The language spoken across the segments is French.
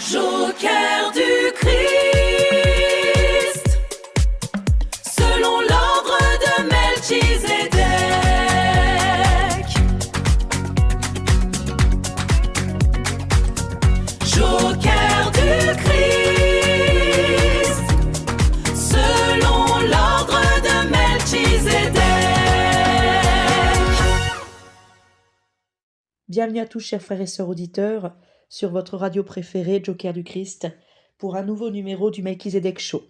Joker du Christ, selon l'ordre de Melchizedek. Joker du Christ, selon l'ordre de Melchizedek. Bienvenue à tous, chers frères et sœurs auditeurs, sur votre radio préférée, Joker du Christ, pour un nouveau numéro du Melchizedek Show.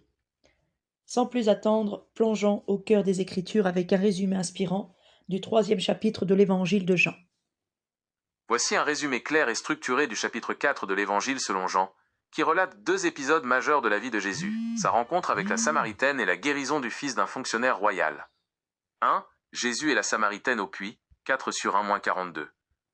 Sans plus attendre, plongeons au cœur des Écritures avec un résumé inspirant du 3e chapitre de l'Évangile de Jean. Voici un résumé clair et structuré du chapitre 4 de l'Évangile selon Jean, qui relate deux épisodes majeurs de la vie de Jésus, sa rencontre avec la Samaritaine et la guérison du fils d'un fonctionnaire royal. 1. Jésus et la Samaritaine au puits, 4/1-42.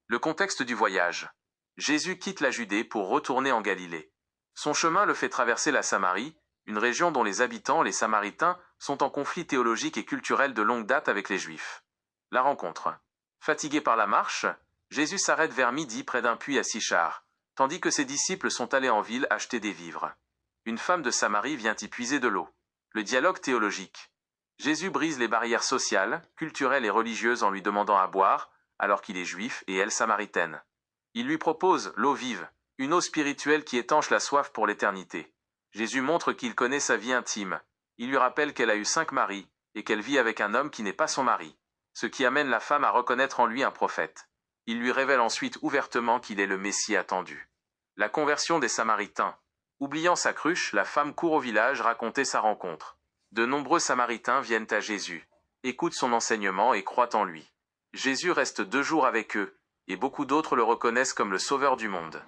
Le contexte du voyage. Jésus quitte la Judée pour retourner en Galilée. Son chemin le fait traverser la Samarie, une région dont les habitants, les Samaritains, sont en conflit théologique et culturel de longue date avec les Juifs. La rencontre. Fatigué par la marche, Jésus s'arrête vers midi près d'un puits à Sichar, tandis que ses disciples sont allés en ville acheter des vivres. Une femme de Samarie vient y puiser de l'eau. Le dialogue théologique. Jésus brise les barrières sociales, culturelles et religieuses en lui demandant à boire, alors qu'il est juif et elle samaritaine. Il lui propose l'eau vive, une eau spirituelle qui étanche la soif pour l'éternité. Jésus montre qu'il connaît sa vie intime. Il lui rappelle qu'elle a eu 5 maris, et qu'elle vit avec un homme qui n'est pas son mari, ce qui amène la femme à reconnaître en lui un prophète. Il lui révèle ensuite ouvertement qu'il est le Messie attendu. La conversion des Samaritains. Oubliant sa cruche, la femme court au village raconter sa rencontre. De nombreux Samaritains viennent à Jésus, écoutent son enseignement et croient en lui. Jésus reste 2 jours avec eux, et beaucoup d'autres le reconnaissent comme le sauveur du monde.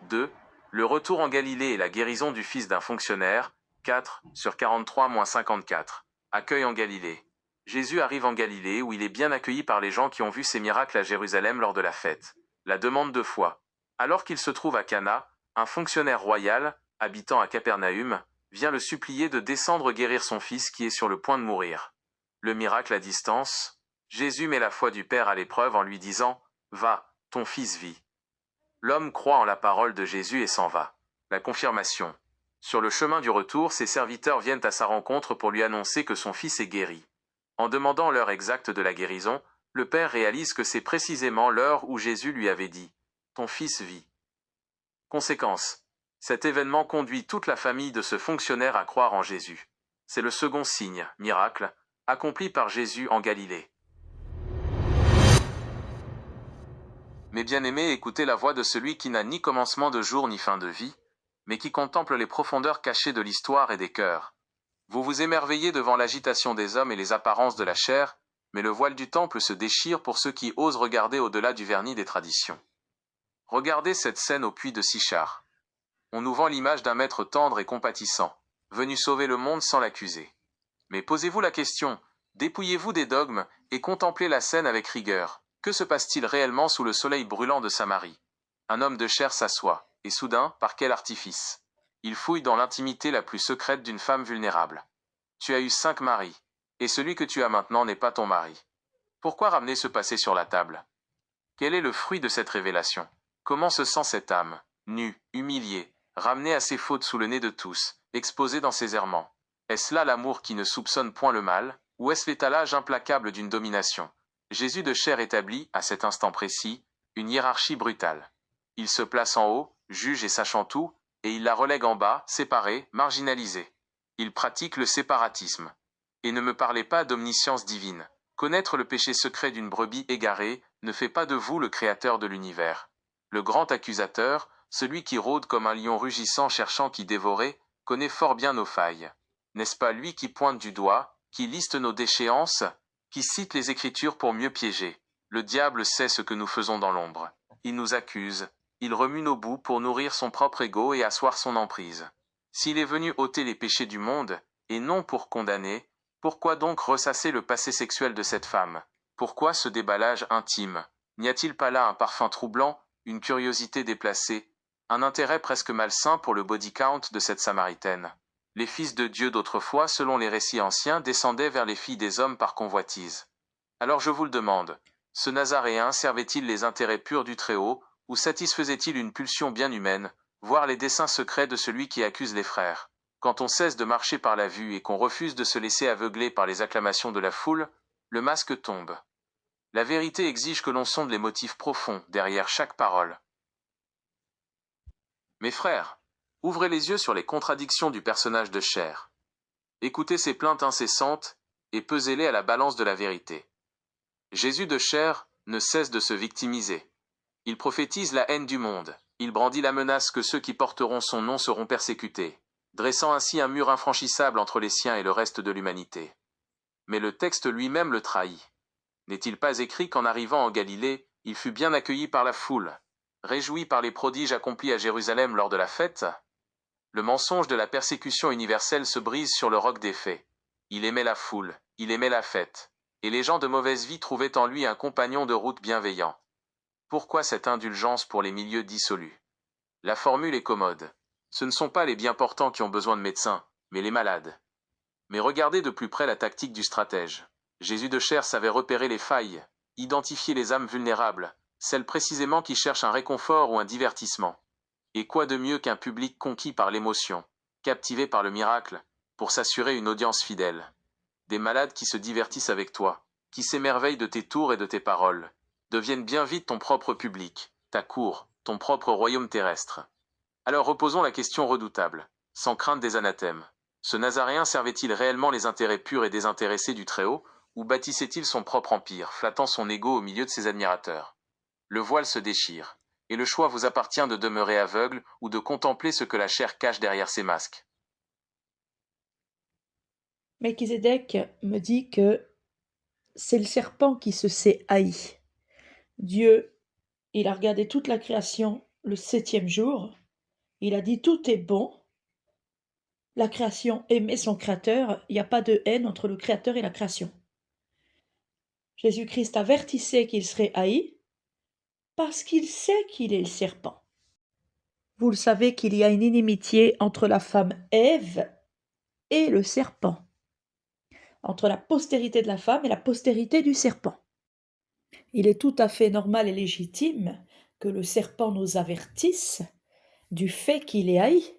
2. Le retour en Galilée et la guérison du fils d'un fonctionnaire, 4/43-54. Accueil en Galilée. Jésus arrive en Galilée où il est bien accueilli par les gens qui ont vu ses miracles à Jérusalem lors de la fête. La demande de foi. Alors qu'il se trouve à Cana, un fonctionnaire royal, habitant à Capernaüm, vient le supplier de descendre guérir son fils qui est sur le point de mourir. Le miracle à distance. Jésus met la foi du Père à l'épreuve en lui disant « Va, ton fils vit ». L'homme croit en la parole de Jésus et s'en va. La confirmation. Sur le chemin du retour, ses serviteurs viennent à sa rencontre pour lui annoncer que son fils est guéri. En demandant l'heure exacte de la guérison, le Père réalise que c'est précisément l'heure où Jésus lui avait dit « Ton fils vit ». Conséquence. Cet événement conduit toute la famille de ce fonctionnaire à croire en Jésus. C'est le second signe, miracle, accompli par Jésus en Galilée. Mes bien-aimés, écoutez la voix de celui qui n'a ni commencement de jour ni fin de vie, mais qui contemple les profondeurs cachées de l'histoire et des cœurs. Vous vous émerveillez devant l'agitation des hommes et les apparences de la chair, mais le voile du temple se déchire pour ceux qui osent regarder au-delà du vernis des traditions. Regardez cette scène au puits de Sichar. On nous vend l'image d'un maître tendre et compatissant, venu sauver le monde sans l'accuser. Mais posez-vous la question, dépouillez-vous des dogmes et contemplez la scène avec rigueur. Que se passe-t-il réellement sous le soleil brûlant de Samarie? Un homme de chair s'assoit, et soudain, par quel artifice? Il fouille dans l'intimité la plus secrète d'une femme vulnérable. Tu as eu 5 maris, et celui que tu as maintenant n'est pas ton mari. Pourquoi ramener ce passé sur la table? Quel est le fruit de cette révélation? Comment se sent cette âme, nue, humiliée, ramenée à ses fautes sous le nez de tous, exposée dans ses errements? Est-ce là l'amour qui ne soupçonne point le mal, ou est-ce l'étalage implacable d'une domination? Jésus de chair établit, à cet instant précis, une hiérarchie brutale. Il se place en haut, juge et sachant tout, et il la relègue en bas, séparée, marginalisée. Il pratique le séparatisme. Et ne me parlez pas d'omniscience divine. Connaître le péché secret d'une brebis égarée ne fait pas de vous le créateur de l'univers. Le grand accusateur, celui qui rôde comme un lion rugissant cherchant qui dévorer, connaît fort bien nos failles. N'est-ce pas lui qui pointe du doigt, qui liste nos déchéances, qui cite les Écritures pour mieux piéger? Le diable sait ce que nous faisons dans l'ombre. Il nous accuse, il remue nos bouts pour nourrir son propre ego et asseoir son emprise. S'il est venu ôter les péchés du monde, et non pour condamner, pourquoi donc ressasser le passé sexuel de cette femme? Pourquoi ce déballage intime? N'y a-t-il pas là un parfum troublant, une curiosité déplacée, un intérêt presque malsain pour le body count de cette Samaritaine? Les fils de Dieu d'autrefois, selon les récits anciens, descendaient vers les filles des hommes par convoitise. Alors je vous le demande, ce Nazaréen servait-il les intérêts purs du Très-Haut, ou satisfaisait-il une pulsion bien humaine, voir les desseins secrets de celui qui accuse les frères. Quand on cesse de marcher par la vue et qu'on refuse de se laisser aveugler par les acclamations de la foule, le masque tombe. La vérité exige que l'on sonde les motifs profonds derrière chaque parole. Mes frères, ouvrez les yeux sur les contradictions du personnage de Cher. Écoutez ses plaintes incessantes et pesez-les à la balance de la vérité. Jésus de Cher ne cesse de se victimiser. Il prophétise la haine du monde. Il brandit la menace que ceux qui porteront son nom seront persécutés, dressant ainsi un mur infranchissable entre les siens et le reste de l'humanité. Mais le texte lui-même le trahit. N'est-il pas écrit qu'en arrivant en Galilée, il fut bien accueilli par la foule, réjoui par les prodiges accomplis à Jérusalem lors de la fête? Le mensonge de la persécution universelle se brise sur le roc des faits. Il aimait la foule, il aimait la fête, et les gens de mauvaise vie trouvaient en lui un compagnon de route bienveillant. Pourquoi cette indulgence pour les milieux dissolus? La formule est commode. Ce ne sont pas les bien portants qui ont besoin de médecins, mais les malades. Mais regardez de plus près la tactique du stratège. Jésus de Cher savait repérer les failles, identifier les âmes vulnérables, celles précisément qui cherchent un réconfort ou un divertissement. Et quoi de mieux qu'un public conquis par l'émotion, captivé par le miracle, pour s'assurer une audience fidèle? Des malades qui se divertissent avec toi, qui s'émerveillent de tes tours et de tes paroles, deviennent bien vite ton propre public, ta cour, ton propre royaume terrestre. Alors reposons la question redoutable, sans crainte des anathèmes. Ce Nazaréen servait-il réellement les intérêts purs et désintéressés du Très-Haut, ou bâtissait-il son propre empire, flattant son ego au milieu de ses admirateurs? Le voile se déchire, et le choix vous appartient de demeurer aveugle ou de contempler ce que la chair cache derrière ses masques. Melchizedek me dit que c'est le serpent qui se sait haï. Dieu, il a regardé toute la création le 7e jour. Il a dit tout est bon. La création aimait son créateur. Il n'y a pas de haine entre le créateur et la création. Jésus-Christ avertissait qu'il serait haï parce qu'il sait qu'il est le serpent. Vous le savez qu'il y a une inimitié entre la femme Ève et le serpent, entre la postérité de la femme et la postérité du serpent. Il est tout à fait normal et légitime que le serpent nous avertisse du fait qu'il est haï,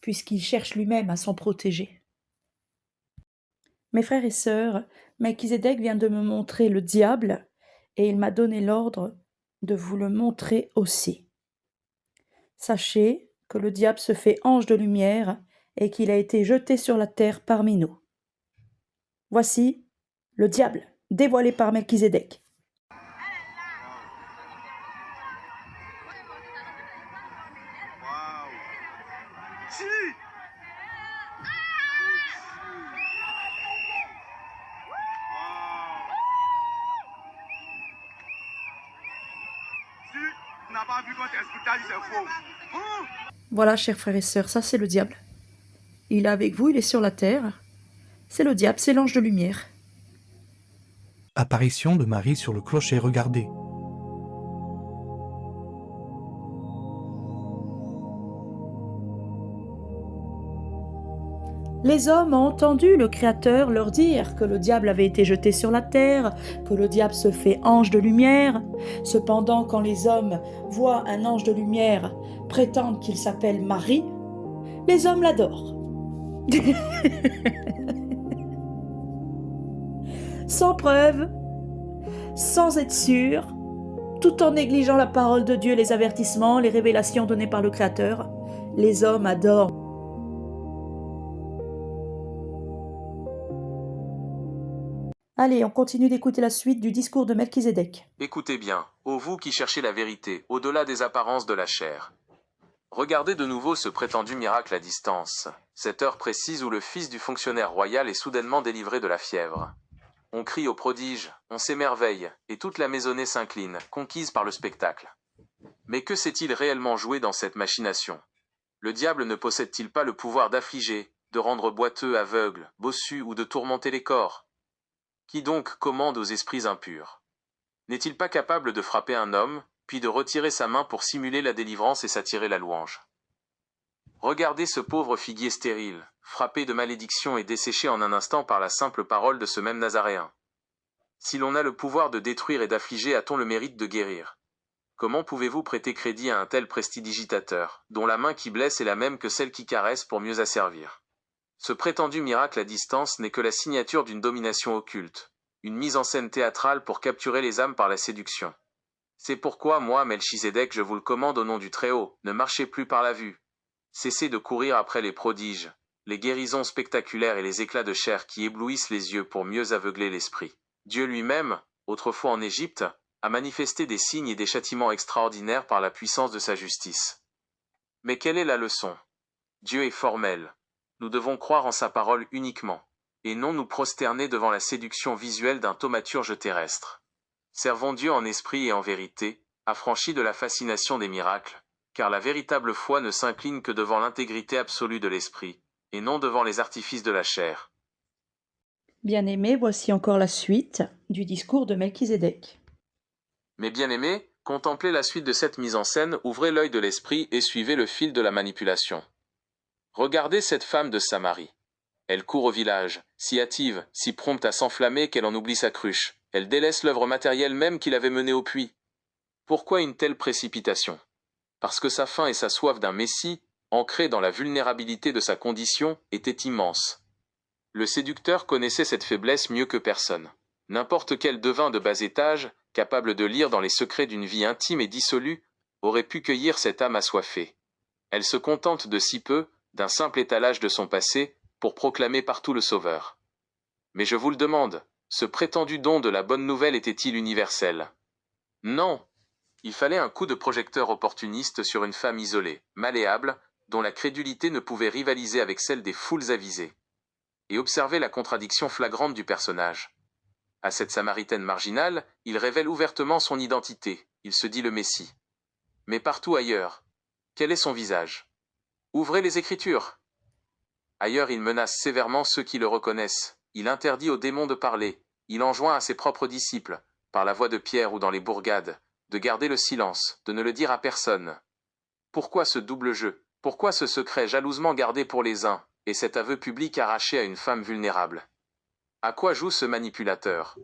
puisqu'il cherche lui-même à s'en protéger. Mes frères et sœurs, Melchizedek vient de me montrer le diable, et il m'a donné l'ordre de vous le montrer aussi. Sachez que le diable se fait ange de lumière et qu'il a été jeté sur la terre parmi nous. Voici le diable, dévoilé par Melchizedek. Voilà, chers frères et sœurs, ça c'est le diable. Il est avec vous, il est sur la terre. C'est le diable, c'est l'ange de lumière. Apparition de Marie sur le clocher, regardez. Les hommes ont entendu le Créateur leur dire que le diable avait été jeté sur la terre, que le diable se fait ange de lumière. Cependant, quand les hommes voient un ange de lumière prétendre qu'il s'appelle Marie, les hommes l'adorent. Sans preuve, sans être sûr, tout en négligeant la parole de Dieu, les avertissements, les révélations données par le Créateur, les hommes adorent. Allez, on continue d'écouter la suite du discours de Melchizedek. Écoutez bien, ô vous qui cherchez la vérité, au-delà des apparences de la chair. Regardez de nouveau ce prétendu miracle à distance, cette heure précise où le fils du fonctionnaire royal est soudainement délivré de la fièvre. On crie au prodige, on s'émerveille, et toute la maisonnée s'incline, conquise par le spectacle. Mais que s'est-il réellement joué dans cette machination? Le diable ne possède-t-il pas le pouvoir d'affliger, de rendre boiteux, aveugle, bossu ou de tourmenter les corps? Qui donc commande aux esprits impurs? N'est-il pas capable de frapper un homme, puis de retirer sa main pour simuler la délivrance et s'attirer la louange? Regardez ce pauvre figuier stérile, frappé de malédiction et desséché en un instant par la simple parole de ce même Nazaréen. Si l'on a le pouvoir de détruire et d'affliger, a-t-on le mérite de guérir? Comment pouvez-vous prêter crédit à un tel prestidigitateur, dont la main qui blesse est la même que celle qui caresse pour mieux asservir? Ce prétendu miracle à distance n'est que la signature d'une domination occulte, une mise en scène théâtrale pour capturer les âmes par la séduction. C'est pourquoi moi, Melchizedek, je vous le commande au nom du Très-Haut, ne marchez plus par la vue. Cessez de courir après les prodiges, les guérisons spectaculaires et les éclats de chair qui éblouissent les yeux pour mieux aveugler l'esprit. Dieu lui-même, autrefois en Égypte, a manifesté des signes et des châtiments extraordinaires par la puissance de sa justice. Mais quelle est la leçon? Dieu est formel. Nous devons croire en sa parole uniquement, et non nous prosterner devant la séduction visuelle d'un thaumaturge terrestre. Servons Dieu en esprit et en vérité, affranchis de la fascination des miracles, car la véritable foi ne s'incline que devant l'intégrité absolue de l'esprit, et non devant les artifices de la chair. Bien-aimés, voici encore la suite du discours de Melchizedek. Mes bien-aimés, contemplez la suite de cette mise en scène, ouvrez l'œil de l'esprit et suivez le fil de la manipulation. Regardez cette femme de Samarie. Elle court au village, si hâtive, si prompte à s'enflammer qu'elle en oublie sa cruche. Elle délaisse l'œuvre matérielle même qui l'avait menée au puits. Pourquoi une telle précipitation? Parce que sa faim et sa soif d'un Messie, ancrées dans la vulnérabilité de sa condition, étaient immenses. Le séducteur connaissait cette faiblesse mieux que personne. N'importe quel devin de bas étage, capable de lire dans les secrets d'une vie intime et dissolue, aurait pu cueillir cette âme assoiffée. Elle se contente de si peu, d'un simple étalage de son passé, pour proclamer partout le Sauveur. Mais je vous le demande, ce prétendu don de la bonne nouvelle était-il universel? Non. Il fallait un coup de projecteur opportuniste sur une femme isolée, malléable, dont la crédulité ne pouvait rivaliser avec celle des foules avisées. Et observez la contradiction flagrante du personnage. À cette Samaritaine marginale, il révèle ouvertement son identité, il se dit le Messie. Mais partout ailleurs, quel est son visage? Ouvrez les Écritures. Ailleurs il menace sévèrement ceux qui le reconnaissent, il interdit aux démons de parler, il enjoint à ses propres disciples, par la voix de Pierre ou dans les bourgades, de garder le silence, de ne le dire à personne. Pourquoi ce double jeu? Pourquoi ce secret jalousement gardé pour les uns, et cet aveu public arraché à une femme vulnérable? À quoi joue ce manipulateur?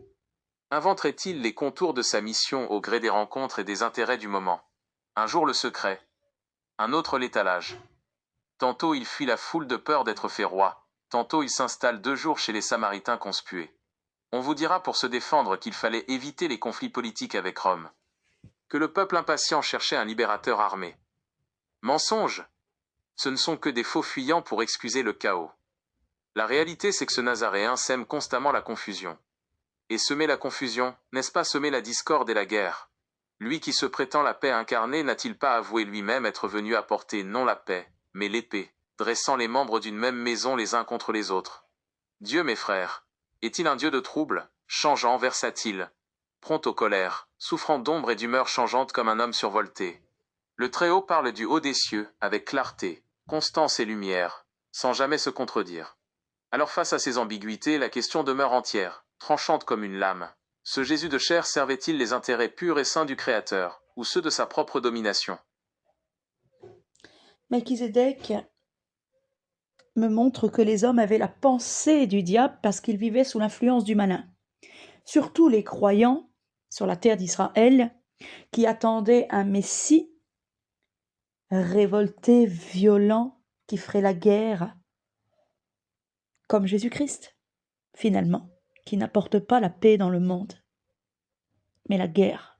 Inventerait-il les contours de sa mission au gré des rencontres et des intérêts du moment? Un jour le secret, un autre l'étalage. Tantôt il fuit la foule de peur d'être fait roi, tantôt il s'installe 2 jours chez les Samaritains conspués. On vous dira pour se défendre qu'il fallait éviter les conflits politiques avec Rome, que le peuple impatient cherchait un libérateur armé. Mensonge! Ce ne sont que des faux fuyants pour excuser le chaos. La réalité, c'est que ce Nazaréen sème constamment la confusion. Et semer la confusion, n'est-ce pas semer la discorde et la guerre? Lui qui se prétend la paix incarnée, n'a-t-il pas avoué lui-même être venu apporter non la paix, mais l'épée, dressant les membres d'une même maison les uns contre les autres? Dieu, mes frères, est-il un Dieu de trouble, changeant, versatile, prompt aux colères, souffrant d'ombre et d'humeur changeante comme un homme survolté? Le Très-Haut parle du haut des cieux, avec clarté, constance et lumière, sans jamais se contredire. Alors face à ces ambiguïtés, la question demeure entière, tranchante comme une lame. Ce Jésus de chair servait-il les intérêts purs et saints du Créateur, ou ceux de sa propre domination? Melchizedek me montre que les hommes avaient la pensée du diable parce qu'ils vivaient sous l'influence du malin. Surtout les croyants sur la terre d'Israël qui attendaient un Messie révolté, violent, qui ferait la guerre, comme Jésus-Christ, finalement, qui n'apporte pas la paix dans le monde, mais la guerre.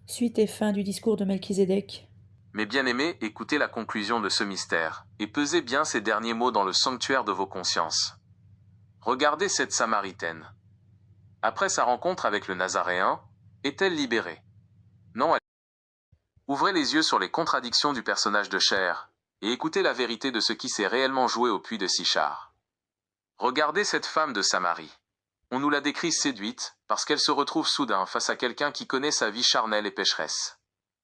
Suite et fin du discours de Melchizedek. Mes bien-aimés, écoutez la conclusion de ce mystère, et pesez bien ces derniers mots dans le sanctuaire de vos consciences. Regardez cette Samaritaine. Après sa rencontre avec le Nazaréen, est-elle libérée? Non, elle... Ouvrez les yeux sur les contradictions du personnage de chair, et écoutez la vérité de ce qui s'est réellement joué au puits de Sichar. Regardez cette femme de Samarie. On nous la décrit séduite, parce qu'elle se retrouve soudain face à quelqu'un qui connaît sa vie charnelle et pécheresse.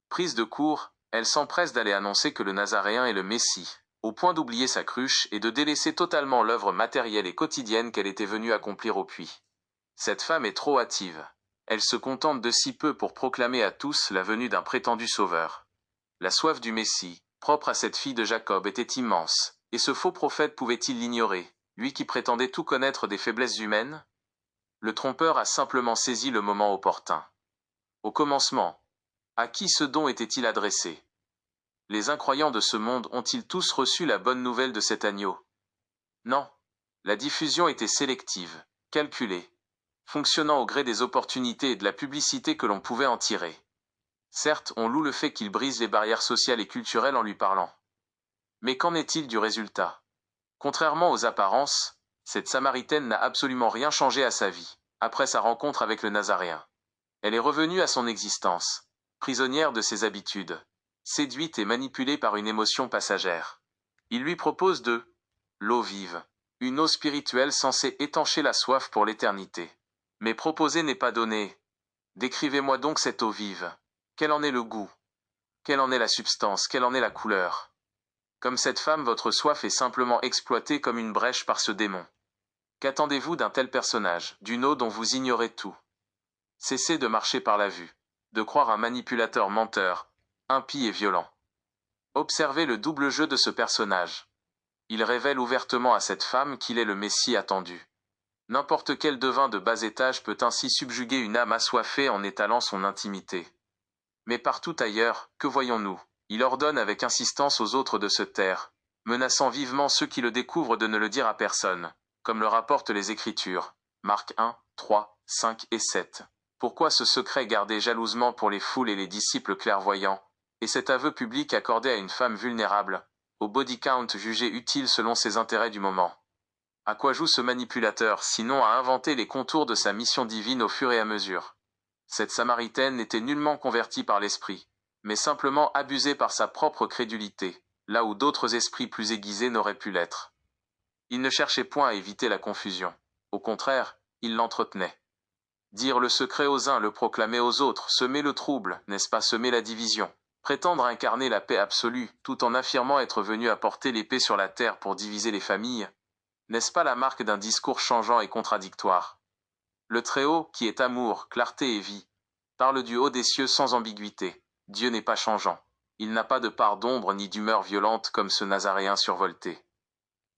Prise de court, elle s'empresse d'aller annoncer que le Nazaréen est le Messie, au point d'oublier sa cruche et de délaisser totalement l'œuvre matérielle et quotidienne qu'elle était venue accomplir au puits. Cette femme est trop hâtive. Elle se contente de si peu pour proclamer à tous la venue d'un prétendu sauveur. La soif du Messie, propre à cette fille de Jacob, était immense, et ce faux prophète pouvait-il l'ignorer, lui qui prétendait tout connaître des faiblesses humaines? Le trompeur a simplement saisi le moment opportun. Au commencement, À qui ce don était-il adressé? Les incroyants de ce monde ont-ils tous reçu la bonne nouvelle de cet agneau? Non. La diffusion était sélective, calculée, fonctionnant au gré des opportunités et de la publicité que l'on pouvait en tirer. Certes, on loue le fait qu'il brise les barrières sociales et culturelles en lui parlant. Mais qu'en est-il du résultat? Contrairement aux apparences, cette Samaritaine n'a absolument rien changé à sa vie, après sa rencontre avec le Nazaréen. Elle est revenue à son existence, prisonnière de ses habitudes, séduite et manipulée par une émotion passagère. Il lui propose de l'eau vive, une eau spirituelle censée étancher la soif pour l'éternité. Mais proposer n'est pas donné. Décrivez-moi donc cette eau vive. Quel en est le goût? Quelle en est la substance? Quelle en est la couleur? Comme cette femme, votre soif est simplement exploitée comme une brèche par ce démon. Qu'attendez-vous d'un tel personnage, d'une eau dont vous ignorez tout? Cessez de marcher par la vue, de croire un manipulateur menteur, impie et violent. Observez le double jeu de ce personnage. Il révèle ouvertement à cette femme qu'il est le Messie attendu. N'importe quel devin de bas étage peut ainsi subjuguer une âme assoiffée en étalant son intimité. Mais partout ailleurs, que voyons-nous? Il ordonne avec insistance aux autres de se taire, menaçant vivement ceux qui le découvrent de ne le dire à personne, comme le rapportent les Écritures, Marc 1, 3, 5 et 7. Pourquoi ce secret gardé jalousement pour les foules et les disciples clairvoyants, et cet aveu public accordé à une femme vulnérable, au body count jugé utile selon ses intérêts du moment? À quoi joue ce manipulateur, sinon à inventer les contours de sa mission divine au fur et à mesure? Cette Samaritaine n'était nullement convertie par l'esprit, mais simplement abusée par sa propre crédulité, là où d'autres esprits plus aiguisés n'auraient pu l'être. Il ne cherchait point à éviter la confusion. Au contraire, il l'entretenait. Dire le secret aux uns, le proclamer aux autres, semer le trouble, n'est-ce pas semer la division? Prétendre incarner la paix absolue, tout en affirmant être venu apporter l'épée sur la terre pour diviser les familles, n'est-ce pas la marque d'un discours changeant et contradictoire? Le Très-Haut, qui est amour, clarté et vie, parle du haut des cieux sans ambiguïté. Dieu n'est pas changeant. Il n'a pas de part d'ombre ni d'humeur violente comme ce Nazaréen survolté.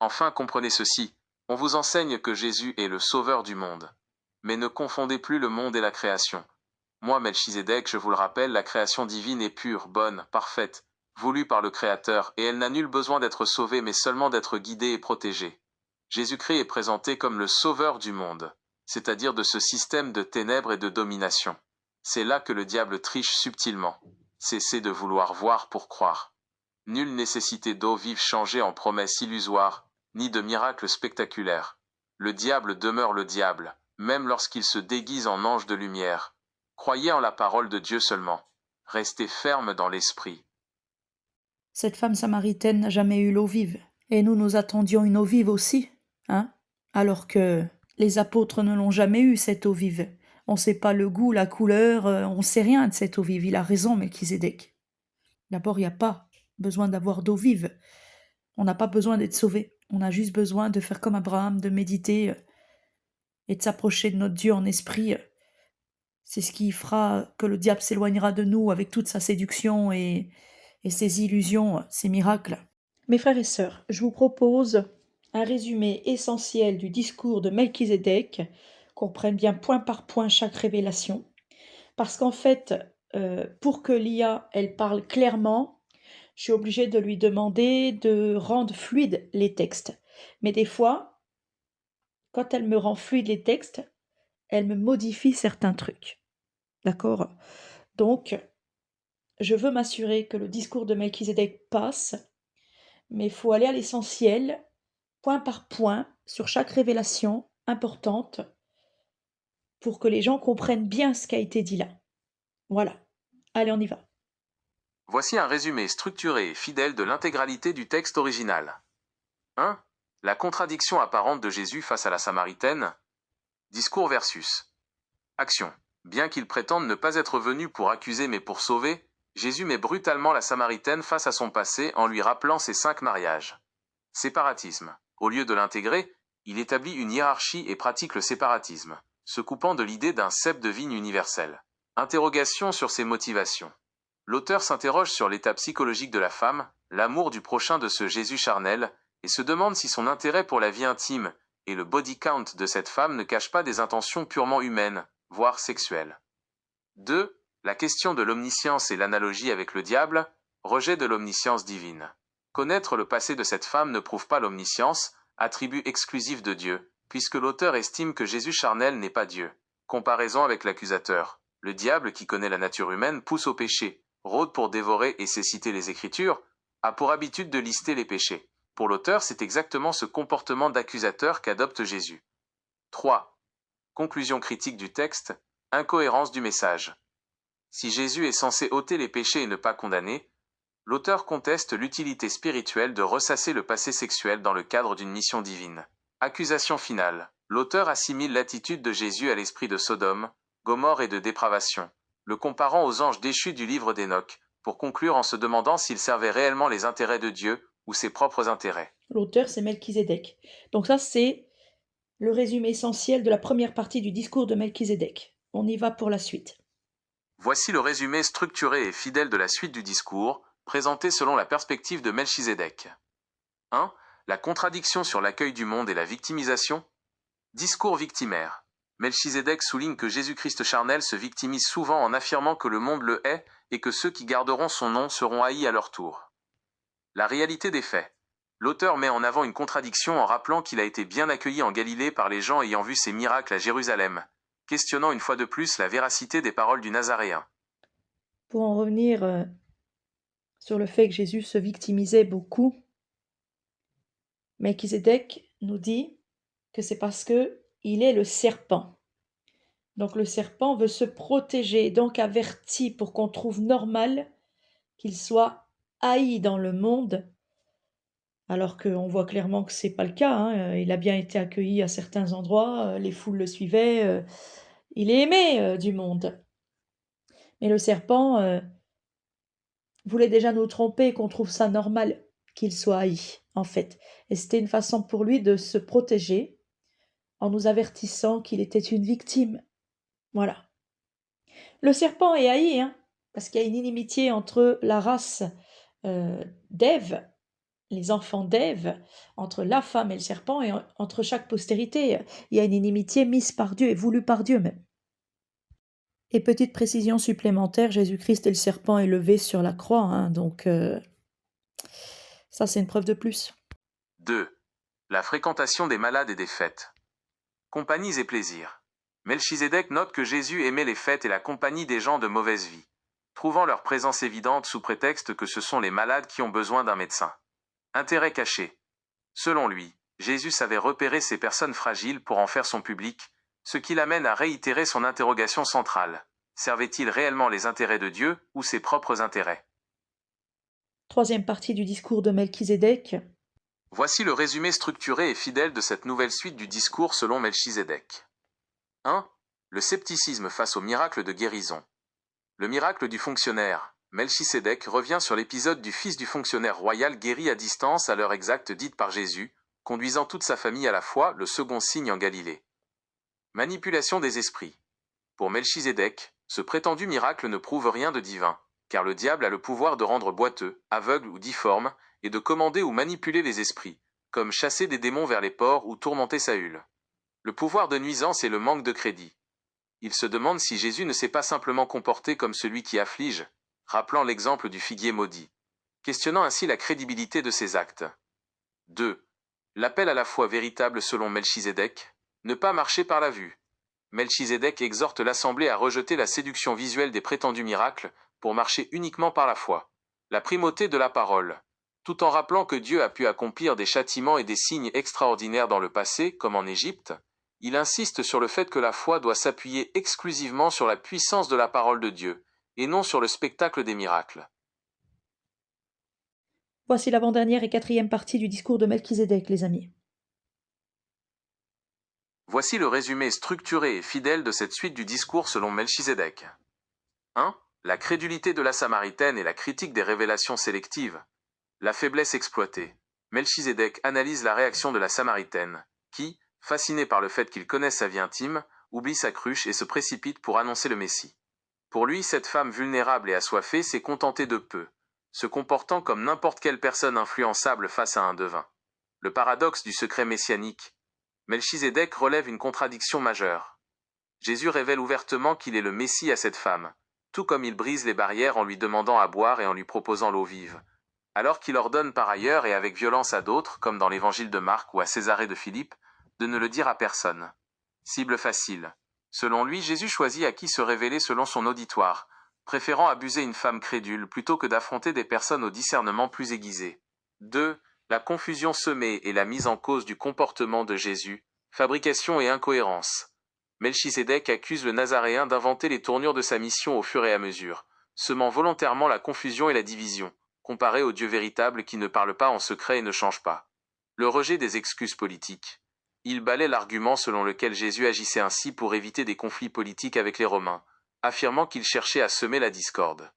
Enfin, comprenez ceci, on vous enseigne que Jésus est le sauveur du monde. Mais ne confondez plus le monde et la création. Moi, Melchizedek, je vous le rappelle, la création divine est pure, bonne, parfaite, voulue par le Créateur, et elle n'a nul besoin d'être sauvée mais seulement d'être guidée et protégée. Jésus-Christ est présenté comme le sauveur du monde, c'est-à-dire de ce système de ténèbres et de domination. C'est là que le diable triche subtilement. Cessez de vouloir voir pour croire. Nulle nécessité d'eau vive changée en promesse illusoire, ni de miracle spectaculaire. Le diable demeure le diable, même lorsqu'il se déguise en ange de lumière. Croyez en la parole de Dieu seulement. Restez ferme dans l'esprit. Cette femme samaritaine n'a jamais eu l'eau vive, et nous attendions une eau vive aussi, hein? Alors que les apôtres ne l'ont jamais eu, cette eau vive. On ne sait pas le goût, la couleur, on ne sait rien de cette eau vive. Il a raison, Melchizedek. D'abord, il n'y a pas besoin d'avoir d'eau vive. On n'a pas besoin d'être sauvé. On a juste besoin de faire comme Abraham, de méditer et de s'approcher de notre Dieu en esprit. C'est ce qui fera que le diable s'éloignera de nous avec toute sa séduction et ses illusions, ses miracles. Mes frères et sœurs, je vous propose un résumé essentiel du discours de Melchizedek, qu'on prenne bien point par point chaque révélation, parce qu'en fait, pour que l'IA, elle parle clairement, je suis obligée de lui demander de rendre fluides les textes. Mais des fois, quand elle me rend fluides les textes, elle me modifie certains trucs. D'accord? Donc, je veux m'assurer que le discours de Melchizedek passe, mais il faut aller à l'essentiel, point par point, sur chaque révélation importante, pour que les gens comprennent bien ce qui a été dit là. Voilà. Allez, on y va. Voici un résumé structuré et fidèle de l'intégralité du texte original. 1. La contradiction apparente de Jésus face à la Samaritaine. Discours versus action. Bien qu'il prétende ne pas être venu pour accuser mais pour sauver, Jésus met brutalement la Samaritaine face à son passé en lui rappelant ses 5 mariages. Séparatisme. Au lieu de l'intégrer, il établit une hiérarchie et pratique le séparatisme, se coupant de l'idée d'un cep de vigne universel. Interrogation sur ses motivations. L'auteur s'interroge sur l'état psychologique de la femme, l'amour du prochain de ce Jésus charnel, et se demande si son intérêt pour la vie intime et le body count de cette femme ne cache pas des intentions purement humaines, voire sexuelles. 2. La question de l'omniscience et l'analogie avec le diable, rejet de l'omniscience divine. Connaître le passé de cette femme ne prouve pas l'omniscience, attribut exclusif de Dieu, puisque l'auteur estime que Jésus charnel n'est pas Dieu. Comparaison avec l'accusateur. Le diable qui connaît la nature humaine pousse au péché, rôde pour dévorer et céciter les Écritures, a pour habitude de lister les péchés. Pour l'auteur, c'est exactement ce comportement d'accusateur qu'adopte Jésus. 3. Conclusion critique du texte, incohérence du message. Si Jésus est censé ôter les péchés et ne pas condamner, l'auteur conteste l'utilité spirituelle de ressasser le passé sexuel dans le cadre d'une mission divine. Accusation finale. L'auteur assimile l'attitude de Jésus à l'esprit de Sodome, Gomorrhe et de dépravation, le comparant aux anges déchus du livre d'Enoch, pour conclure en se demandant s'il servait réellement les intérêts de Dieu ou ses propres intérêts. L'auteur, c'est Melchizedek. Donc ça, c'est le résumé essentiel de la première partie du discours de Melchizedek. On y va pour la suite. Voici le résumé structuré et fidèle de la suite du discours, présenté selon la perspective de Melchizedek. 1. La contradiction sur l'accueil du monde et la victimisation. Discours victimaire. Melchizedek souligne que Jésus-Christ charnel se victimise souvent en affirmant que le monde le hait et que ceux qui garderont son nom seront haïs à leur tour. La réalité des faits. L'auteur met en avant une contradiction en rappelant qu'il a été bien accueilli en Galilée par les gens ayant vu ses miracles à Jérusalem, questionnant une fois de plus la véracité des paroles du Nazaréen. Pour en revenir sur le fait que Jésus se victimisait beaucoup, Melchizedek nous dit que c'est parce que il est le serpent. Donc le serpent veut se protéger, donc averti pour qu'on trouve normal qu'il soit haï dans le monde, alors qu'on voit clairement que c'est pas le cas, hein. Il a bien été accueilli à certains endroits, les foules le suivaient, il est aimé du monde. Mais le serpent voulait déjà nous tromper, qu'on trouve ça normal qu'il soit haï, en fait. Et c'était une façon pour lui de se protéger en nous avertissant qu'il était une victime. Voilà. Le serpent est haï, hein, parce qu'il y a une inimitié entre la race d'Ève, les enfants d'Ève, entre la femme et le serpent, et entre chaque postérité. Il y a une inimitié mise par Dieu et voulue par Dieu même. Et petite précision supplémentaire, Jésus-Christ et le serpent est levé sur la croix, hein, donc ça c'est une preuve de plus. 2. La fréquentation des malades et des fêtes. Compagnies et plaisirs. Melchizedek note que Jésus aimait les fêtes et la compagnie des gens de mauvaise vie, trouvant leur présence évidente sous prétexte que ce sont les malades qui ont besoin d'un médecin. Intérêt caché. Selon lui, Jésus savait repérer ces personnes fragiles pour en faire son public, ce qui l'amène à réitérer son interrogation centrale. Servait-il réellement les intérêts de Dieu ou ses propres intérêts? Troisième partie du discours de Melchizedek. Voici le résumé structuré et fidèle de cette nouvelle suite du discours selon Melchizedek. 1. Le scepticisme face au miracle de guérison. Le miracle du fonctionnaire. Melchizedek revient sur l'épisode du fils du fonctionnaire royal guéri à distance à l'heure exacte dite par Jésus, conduisant toute sa famille à la foi, le second signe en Galilée. Manipulation des esprits. Pour Melchizedek, ce prétendu miracle ne prouve rien de divin, car le diable a le pouvoir de rendre boiteux, aveugle ou difforme, et de commander ou manipuler les esprits, comme chasser des démons vers les porcs ou tourmenter Saül. Le pouvoir de nuisance est le manque de crédit. Il se demande si Jésus ne s'est pas simplement comporté comme celui qui afflige, rappelant l'exemple du figuier maudit, questionnant ainsi la crédibilité de ses actes. 2. L'appel à la foi véritable selon Melchizedek, ne pas marcher par la vue. Melchizedek exhorte l'assemblée à rejeter la séduction visuelle des prétendus miracles pour marcher uniquement par la foi. La primauté de la parole. Tout en rappelant que Dieu a pu accomplir des châtiments et des signes extraordinaires dans le passé, comme en Égypte, il insiste sur le fait que la foi doit s'appuyer exclusivement sur la puissance de la parole de Dieu, et non sur le spectacle des miracles. Voici l'avant-dernière et quatrième partie du discours de Melchizedek, les amis. Voici le résumé structuré et fidèle de cette suite du discours selon Melchizedek. 1. La crédulité de la Samaritaine et la critique des révélations sélectives. La faiblesse exploitée. Melchizedek analyse la réaction de la Samaritaine, qui, fascinée par le fait qu'il connaisse sa vie intime, oublie sa cruche et se précipite pour annoncer le Messie. Pour lui, cette femme vulnérable et assoiffée s'est contentée de peu, se comportant comme n'importe quelle personne influençable face à un devin. Le paradoxe du secret messianique. Melchizedek relève une contradiction majeure. Jésus révèle ouvertement qu'il est le Messie à cette femme, tout comme il brise les barrières en lui demandant à boire et en lui proposant l'eau vive, alors qu'il ordonne par ailleurs et avec violence à d'autres, comme dans l'évangile de Marc ou à Césarée de Philippe, de ne le dire à personne. Cible facile. Selon lui, Jésus choisit à qui se révéler selon son auditoire, préférant abuser une femme crédule plutôt que d'affronter des personnes au discernement plus aiguisé. 2. La confusion semée et la mise en cause du comportement de Jésus, fabrication et incohérence. Melchisédek accuse le Nazaréen d'inventer les tournures de sa mission au fur et à mesure, semant volontairement la confusion et la division, comparé au Dieu véritable qui ne parle pas en secret et ne change pas. Le rejet des excuses politiques. Il balaie l'argument selon lequel Jésus agissait ainsi pour éviter des conflits politiques avec les Romains, affirmant qu'il cherchait à semer la discorde.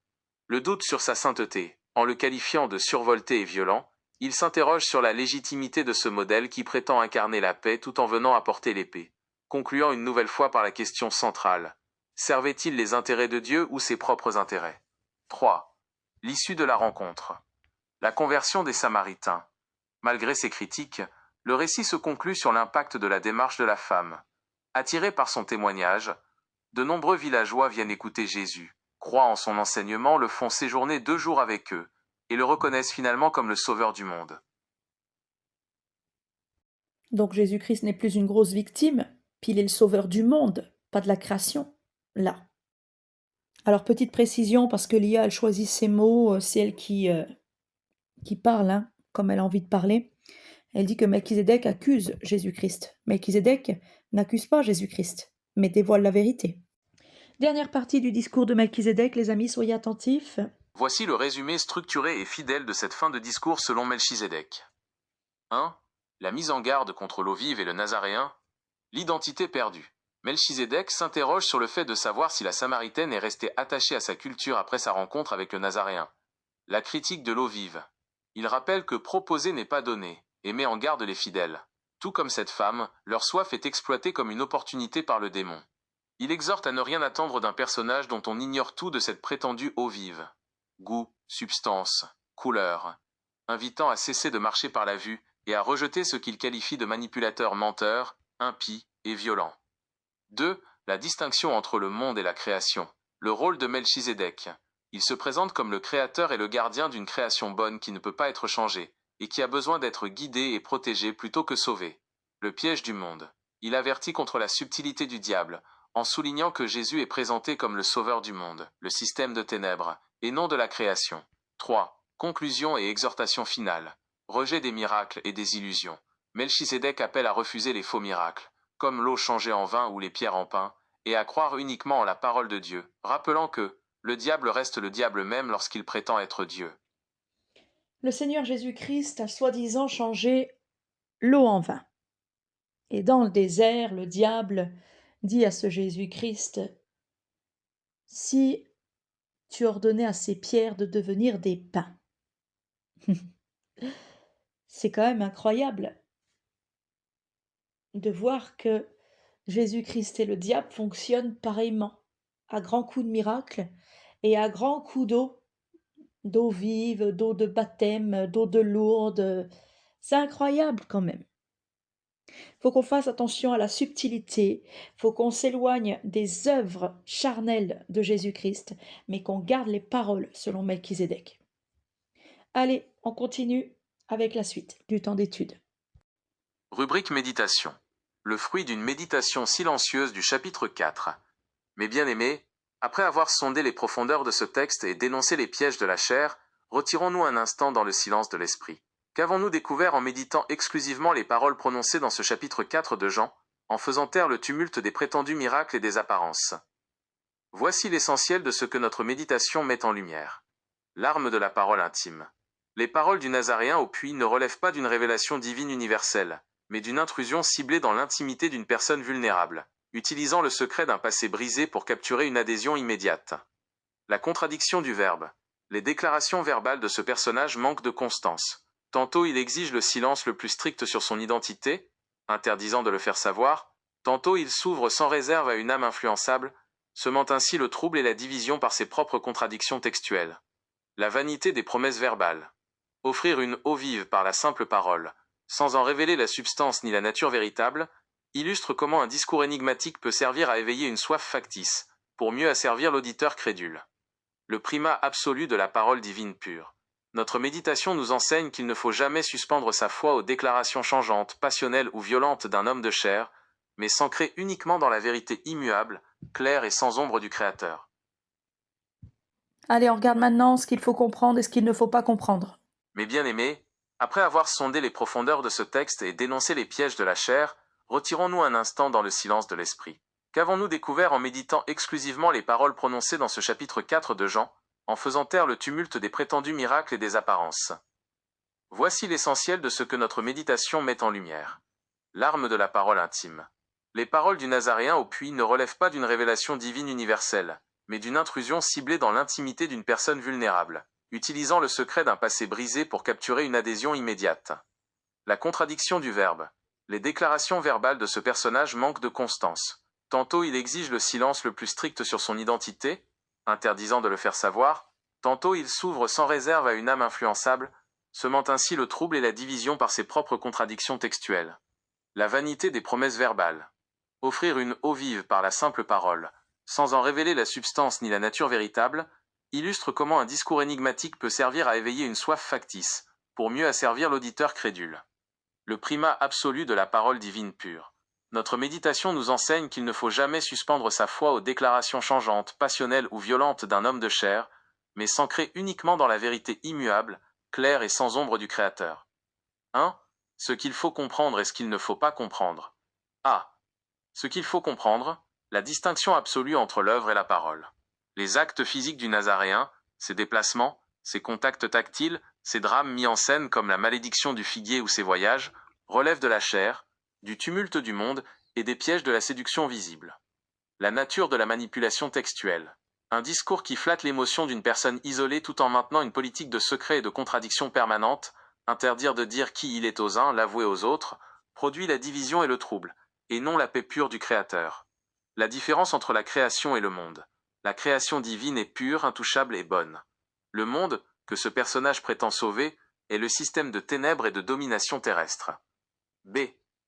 Le doute sur sa sainteté, en le qualifiant de survolté et violent, il s'interroge sur la légitimité de ce modèle qui prétend incarner la paix tout en venant apporter l'épée, concluant une nouvelle fois par la question centrale. Servait-il les intérêts de Dieu ou ses propres intérêts? 3. L'issue de la rencontre. La conversion des Samaritains. Malgré ces critiques, le récit se conclut sur l'impact de la démarche de la femme. Attirés par son témoignage, de nombreux villageois viennent écouter Jésus, croient en son enseignement, le font séjourner 2 jours avec eux, et le reconnaissent finalement comme le sauveur du monde. Donc Jésus-Christ n'est plus une grosse victime, puis il est le sauveur du monde, pas de la création, là. Alors petite précision, parce que Lia, elle choisit ses mots, c'est elle qui parle, hein, comme elle a envie de parler. Elle dit que Melchisédek accuse Jésus-Christ. Melchisédek n'accuse pas Jésus-Christ, mais dévoile la vérité. Dernière partie du discours de Melchisédek, les amis, soyez attentifs. Voici le résumé structuré et fidèle de cette fin de discours selon Melchisédek. 1. La mise en garde contre l'eau vive et le Nazaréen. L'identité perdue. Melchisédek s'interroge sur le fait de savoir si la Samaritaine est restée attachée à sa culture après sa rencontre avec le Nazaréen. La critique de l'eau vive. Il rappelle que proposer n'est pas donné, et met en garde les fidèles. Tout comme cette femme, leur soif est exploitée comme une opportunité par le démon. Il exhorte à ne rien attendre d'un personnage dont on ignore tout de cette prétendue eau vive. Goût, substance, couleur. Invitant à cesser de marcher par la vue et à rejeter ce qu'il qualifie de manipulateur menteur, impie et violent. 2. La distinction entre le monde et la création. Le rôle de Melchisédek. Il se présente comme le créateur et le gardien d'une création bonne qui ne peut pas être changée, et qui a besoin d'être guidée et protégée plutôt que sauvée. Le piège du monde. Il avertit contre la subtilité du diable, en soulignant que Jésus est présenté comme le sauveur du monde, le système de ténèbres, et non de la création. 3. Conclusion et exhortation finale. Rejet des miracles et des illusions. Melchisédek appelle à refuser les faux miracles, comme l'eau changée en vin ou les pierres en pain, et à croire uniquement en la parole de Dieu, rappelant que le diable reste le diable même lorsqu'il prétend être Dieu. Le Seigneur Jésus-Christ a soi-disant changé l'eau en vin. Et dans le désert, le diable dit à ce Jésus-Christ, « Si tu ordonnais à ces pierres de devenir des pains. » C'est quand même incroyable de voir que Jésus-Christ et le diable fonctionnent pareillement, à grands coups de miracles et à grands coups d'eau vive, d'eau de baptême, d'eau de Lourdes. C'est incroyable quand même. Faut qu'on fasse attention à la subtilité, faut qu'on s'éloigne des œuvres charnelles de Jésus-Christ, mais qu'on garde les paroles selon Melchisédek. Allez, on continue avec la suite du temps d'étude. Rubrique méditation. Le fruit d'une méditation silencieuse du chapitre 4. Mes bien-aimés, après avoir sondé les profondeurs de ce texte et dénoncé les pièges de la chair, retirons-nous un instant dans le silence de l'esprit. Qu'avons-nous découvert en méditant exclusivement les paroles prononcées dans ce chapitre 4 de Jean, en faisant taire le tumulte des prétendus miracles et des apparences? Voici l'essentiel de ce que notre méditation met en lumière. L'arme de la parole intime. Les paroles du Nazaréen au puits ne relèvent pas d'une révélation divine universelle, mais d'une intrusion ciblée dans l'intimité d'une personne vulnérable, utilisant le secret d'un passé brisé pour capturer une adhésion immédiate. La contradiction du verbe. Les déclarations verbales de ce personnage manquent de constance. Tantôt il exige le silence le plus strict sur son identité, interdisant de le faire savoir, tantôt il s'ouvre sans réserve à une âme influençable, semant ainsi le trouble et la division par ses propres contradictions textuelles. La vanité des promesses verbales. Offrir une eau vive par la simple parole, sans en révéler la substance ni la nature véritable, illustre comment un discours énigmatique peut servir à éveiller une soif factice, pour mieux asservir l'auditeur crédule. Le primat absolu de la parole divine pure. Notre méditation nous enseigne qu'il ne faut jamais suspendre sa foi aux déclarations changeantes, passionnelles ou violentes d'un homme de chair, mais s'ancrer uniquement dans la vérité immuable, claire et sans ombre du Créateur. Allez, on regarde maintenant ce qu'il faut comprendre et ce qu'il ne faut pas comprendre. Mes bien-aimés, après avoir sondé les profondeurs de ce texte et dénoncé les pièges de la chair, retirons-nous un instant dans le silence de l'esprit. Qu'avons-nous découvert en méditant exclusivement les paroles prononcées dans ce chapitre 4 de Jean, en faisant taire le tumulte des prétendus miracles et des apparences? Voici l'essentiel de ce que notre méditation met en lumière. L'arme de la parole intime. Les paroles du Nazaréen au puits ne relèvent pas d'une révélation divine universelle, mais d'une intrusion ciblée dans l'intimité d'une personne vulnérable, utilisant le secret d'un passé brisé pour capturer une adhésion immédiate. La contradiction du verbe. Les déclarations verbales de ce personnage manquent de constance. Tantôt il exige le silence le plus strict sur son identité, interdisant de le faire savoir, tantôt il s'ouvre sans réserve à une âme influençable, semant ainsi le trouble et la division par ses propres contradictions textuelles. La vanité des promesses verbales. Offrir une eau vive par la simple parole, sans en révéler la substance ni la nature véritable, illustre comment un discours énigmatique peut servir à éveiller une soif factice, pour mieux asservir l'auditeur crédule. Le primat absolu de la parole divine pure. Notre méditation nous enseigne qu'il ne faut jamais suspendre sa foi aux déclarations changeantes, passionnelles ou violentes d'un homme de chair, mais s'ancrer uniquement dans la vérité immuable, claire et sans ombre du Créateur. 1. Ce qu'il faut comprendre et ce qu'il ne faut pas comprendre. A. Ce qu'il faut comprendre, la distinction absolue entre l'œuvre et la parole. Les actes physiques du Nazaréen, ses déplacements, ses contacts tactiles, ses drames mis en scène comme la malédiction du figuier ou ses voyages, relèvent de la chair, du tumulte du monde et des pièges de la séduction visible. La nature de la manipulation textuelle. Un discours qui flatte l'émotion d'une personne isolée tout en maintenant une politique de secret et de contradiction permanente, interdire de dire qui il est aux uns, l'avouer aux autres, produit la division et le trouble, et non la paix pure du Créateur. La différence entre la création et le monde. La création divine est pure, intouchable et bonne. Le monde, que ce personnage prétend sauver, est le système de ténèbres et de domination terrestre. B.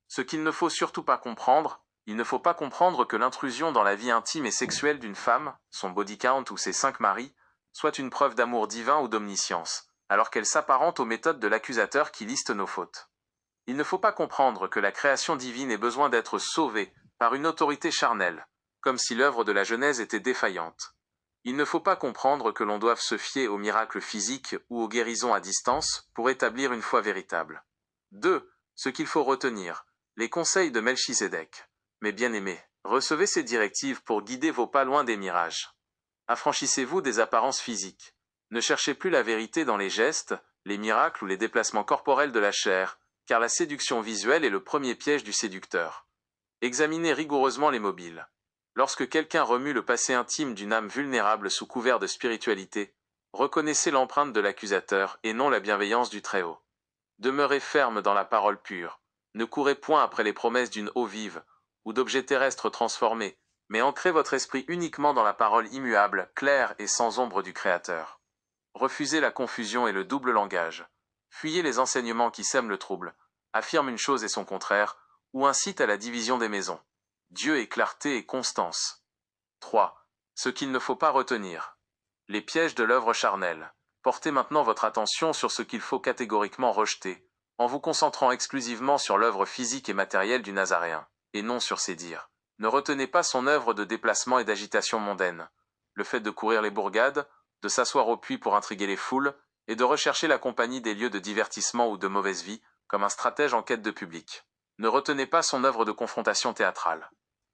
Ce qu'il ne faut surtout pas comprendre, il ne faut pas comprendre que l'intrusion dans la vie intime et sexuelle d'une femme, son body count ou ses 5 maris, soit une preuve d'amour divin ou d'omniscience, alors qu'elle s'apparente aux méthodes de l'accusateur qui liste nos fautes. Il ne faut pas comprendre que la création divine ait besoin d'être sauvée par une autorité charnelle, comme si l'œuvre de la Genèse était défaillante. Il ne faut pas comprendre que l'on doive se fier aux miracles physiques ou aux guérisons à distance pour établir une foi véritable. 2. Ce qu'il faut retenir, les conseils de Melchisédek. Mes bien-aimés, recevez ces directives pour guider vos pas loin des mirages. Affranchissez-vous des apparences physiques. Ne cherchez plus la vérité dans les gestes, les miracles ou les déplacements corporels de la chair, car la séduction visuelle est le premier piège du séducteur. Examinez rigoureusement les mobiles. Lorsque quelqu'un remue le passé intime d'une âme vulnérable sous couvert de spiritualité, reconnaissez l'empreinte de l'accusateur et non la bienveillance du Très-Haut. Demeurez ferme dans la parole pure. Ne courez point après les promesses d'une eau vive ou d'objets terrestres transformés, mais ancrez votre esprit uniquement dans la parole immuable, claire et sans ombre du Créateur. Refusez la confusion et le double langage. Fuyez les enseignements qui sèment le trouble, affirment une chose et son contraire, ou incitent à la division des maisons. Dieu est clarté et constance. 3. Ce qu'il ne faut pas retenir. Les pièges de l'œuvre charnelle. Portez maintenant votre attention sur ce qu'il faut catégoriquement rejeter, en vous concentrant exclusivement sur l'œuvre physique et matérielle du Nazaréen, et non sur ses dires. Ne retenez pas son œuvre de déplacement et d'agitation mondaine. Le fait de courir les bourgades, de s'asseoir au puits pour intriguer les foules, et de rechercher la compagnie des lieux de divertissement ou de mauvaise vie, comme un stratège en quête de public. Ne retenez pas son œuvre de confrontation théâtrale.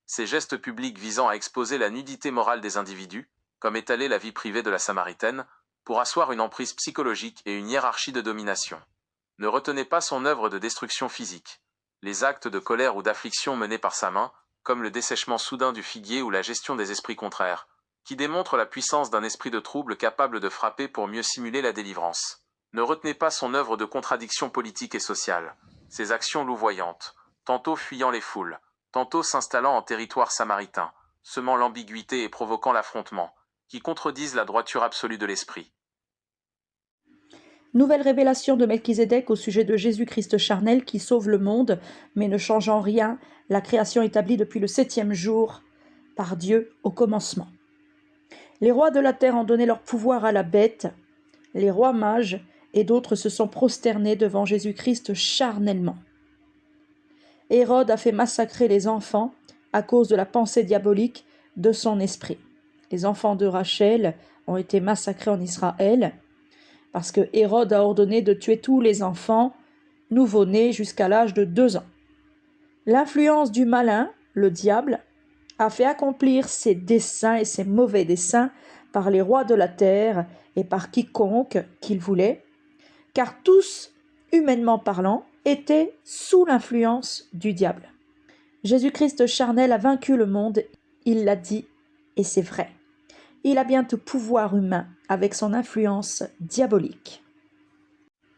Ces gestes publics visant à exposer la nudité morale des individus, comme étaler la vie privée de la Samaritaine, pour asseoir une emprise psychologique et une hiérarchie de domination. Ne retenez pas son œuvre de destruction physique. Les actes de colère ou d'affliction menés par sa main, comme le dessèchement soudain du figuier ou la gestion des esprits contraires, qui démontrent la puissance d'un esprit de trouble capable de frapper pour mieux simuler la délivrance. Ne retenez pas son œuvre de contradiction politique et sociale, ses actions louvoyantes, tantôt fuyant les foules, tantôt s'installant en territoire samaritain, semant l'ambiguïté et provoquant l'affrontement, qui contredisent la droiture absolue de l'esprit. Nouvelle révélation de Melchisédek au sujet de Jésus-Christ charnel qui sauve le monde, mais ne change en rien la création établie depuis le 7e jour par Dieu au commencement. Les rois de la terre ont donné leur pouvoir à la bête, les rois mages et d'autres se sont prosternés devant Jésus-Christ charnellement. Hérode a fait massacrer les enfants à cause de la pensée diabolique de son esprit. Les enfants de Rachel ont été massacrés en Israël parce que Hérode a ordonné de tuer tous les enfants nouveau-nés jusqu'à l'âge de 2 ans. L'influence du malin, le diable, a fait accomplir ses desseins et ses mauvais desseins par les rois de la terre et par quiconque qu'il voulait, car tous, humainement parlant, étaient sous l'influence du diable. Jésus-Christ charnel a vaincu le monde, il l'a dit, et c'est vrai. Il a bien tout pouvoir humain avec son influence diabolique.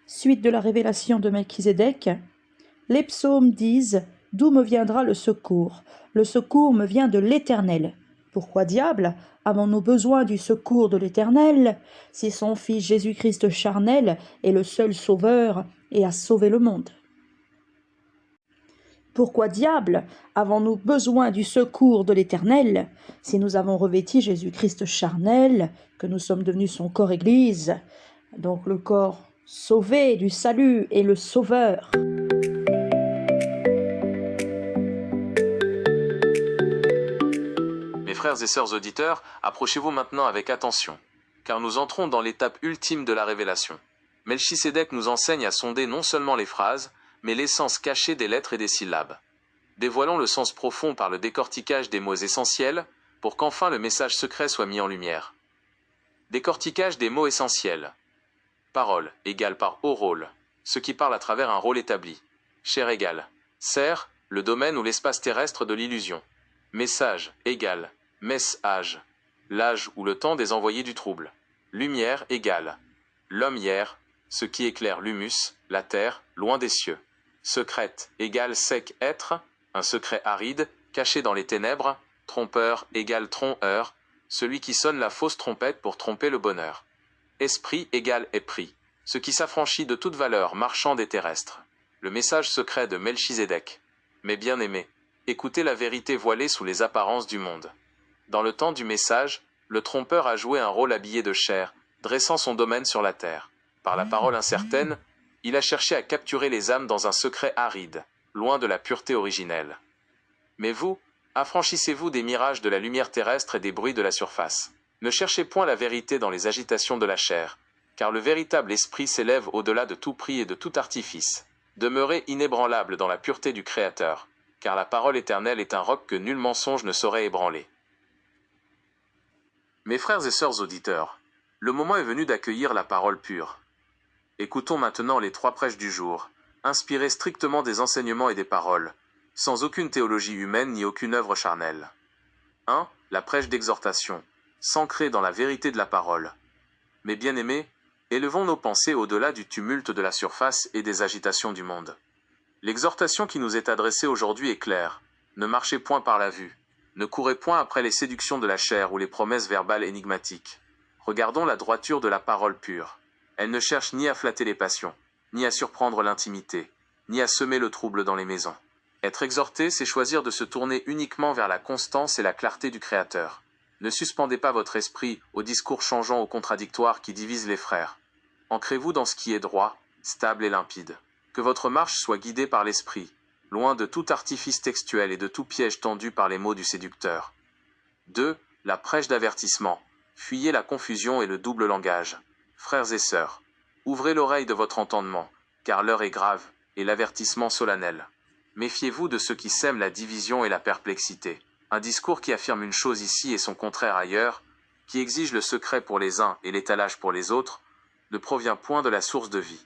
Suite de la révélation de Melchizedek, les psaumes disent « D'où me viendra le secours ? Le secours me vient de l'Éternel. » Pourquoi diable avons-nous besoin du secours de l'Éternel si son Fils Jésus-Christ charnel est le seul sauveur et a sauvé le monde? Pourquoi diable avons-nous besoin du secours de l'Éternel si nous avons revêti Jésus-Christ charnel, que nous sommes devenus son corps Église, donc le corps sauvé du salut et le sauveur? Mes frères et sœurs auditeurs, approchez-vous maintenant avec attention, car nous entrons dans l'étape ultime de la révélation. Melchisédek nous enseigne à sonder non seulement les phrases, mais l'essence cachée des lettres et des syllabes. Dévoilons le sens profond par le décortiquage des mots essentiels, pour qu'enfin le message secret soit mis en lumière. Décortiquage des mots essentiels. Parole égale par haut rôle, ce qui parle à travers un rôle établi. Chair égale serre, le domaine ou l'espace terrestre de l'illusion. Message égale message, l'âge ou le temps des envoyés du trouble. Lumière égale l'homme hier, ce qui éclaire l'humus, la terre, loin des cieux. Secrète égale sec être, un secret aride, caché dans les ténèbres. Trompeur égale trompeur, celui qui sonne la fausse trompette pour tromper le bonheur. Esprit égale épris, ce qui s'affranchit de toute valeur marchande et terrestre. Le message secret de Melchisédek. Mes bien-aimés, écoutez la vérité voilée sous les apparences du monde. Dans le temps du message, le trompeur a joué un rôle habillé de chair, dressant son domaine sur la terre. Par la parole incertaine, il a cherché à capturer les âmes dans un secret aride, loin de la pureté originelle. Mais vous, affranchissez-vous des mirages de la lumière terrestre et des bruits de la surface. Ne cherchez point la vérité dans les agitations de la chair, car le véritable esprit s'élève au-delà de tout prix et de tout artifice. Demeurez inébranlable dans la pureté du Créateur, car la parole éternelle est un roc que nul mensonge ne saurait ébranler. Mes frères et sœurs auditeurs, le moment est venu d'accueillir la parole pure. Écoutons maintenant les 3 prêches du jour, inspirés strictement des enseignements et des paroles, sans aucune théologie humaine ni aucune œuvre charnelle. 1. La prêche d'exhortation, s'ancrer dans la vérité de la parole. Mes bien-aimés, élevons nos pensées au-delà du tumulte de la surface et des agitations du monde. L'exhortation qui nous est adressée aujourd'hui est claire. Ne marchez point par la vue. Ne courez point après les séductions de la chair ou les promesses verbales énigmatiques. Regardons la droiture de la parole pure. Elle ne cherche ni à flatter les passions, ni à surprendre l'intimité, ni à semer le trouble dans les maisons. Être exhorté, c'est choisir de se tourner uniquement vers la constance et la clarté du Créateur. Ne suspendez pas votre esprit aux discours changeants ou contradictoires qui divisent les frères. Ancrez-vous dans ce qui est droit, stable et limpide. Que votre marche soit guidée par l'esprit, loin de tout artifice textuel et de tout piège tendu par les mots du séducteur. 2. La prêche d'avertissement. Fuyez la confusion et le double langage. Frères et sœurs, ouvrez l'oreille de votre entendement, car l'heure est grave, et l'avertissement solennel. Méfiez-vous de ceux qui sèment la division et la perplexité. Un discours qui affirme une chose ici et son contraire ailleurs, qui exige le secret pour les uns et l'étalage pour les autres, ne provient point de la source de vie.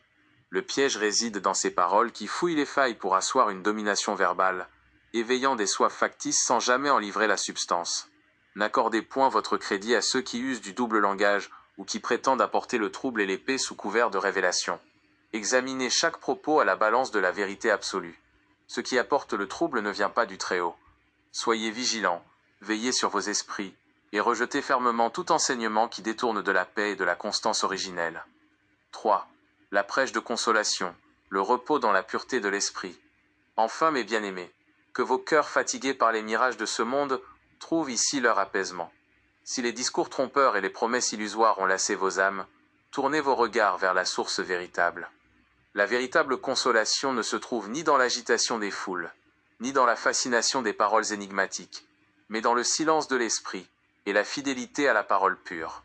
Le piège réside dans ces paroles qui fouillent les failles pour asseoir une domination verbale, éveillant des soifs factices sans jamais en livrer la substance. N'accordez point votre crédit à ceux qui usent du double langage ou qui prétendent apporter le trouble et l'épée sous couvert de révélation. Examinez chaque propos à la balance de la vérité absolue. Ce qui apporte le trouble ne vient pas du Très-Haut. Soyez vigilants, veillez sur vos esprits, et rejetez fermement tout enseignement qui détourne de la paix et de la constance originelle. 3. La prêche de consolation, le repos dans la pureté de l'esprit. Enfin, mes bien-aimés, que vos cœurs fatigués par les mirages de ce monde trouvent ici leur apaisement. Si les discours trompeurs et les promesses illusoires ont lassé vos âmes, tournez vos regards vers la source véritable. La véritable consolation ne se trouve ni dans l'agitation des foules, ni dans la fascination des paroles énigmatiques, mais dans le silence de l'esprit et la fidélité à la parole pure.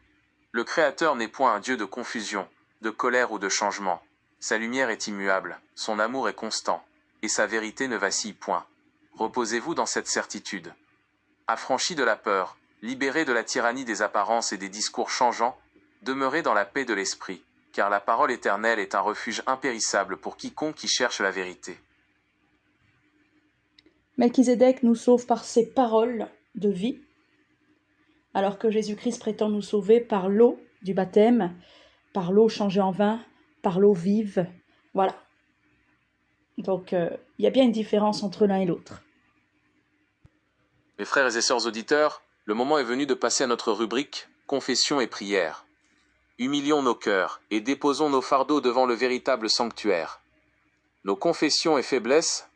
Le Créateur n'est point un Dieu de confusion, de colère ou de changement. Sa lumière est immuable, son amour est constant, et sa vérité ne vacille point. Reposez-vous dans cette certitude. Affranchis de la peur, libérés de la tyrannie des apparences et des discours changeants, demeurez dans la paix de l'esprit, car la parole éternelle est un refuge impérissable pour quiconque y cherche la vérité. Melchizedek nous sauve par ses paroles de vie, alors que Jésus-Christ prétend nous sauver par l'eau du baptême, par l'eau changée en vin, par l'eau vive. Voilà. Donc, il y a bien une différence entre l'un et l'autre. Mes frères et sœurs auditeurs, le moment est venu de passer à notre rubrique « Confession et prière ». Humilions nos cœurs et déposons nos fardeaux devant le véritable sanctuaire. Nos confessions et faiblesses,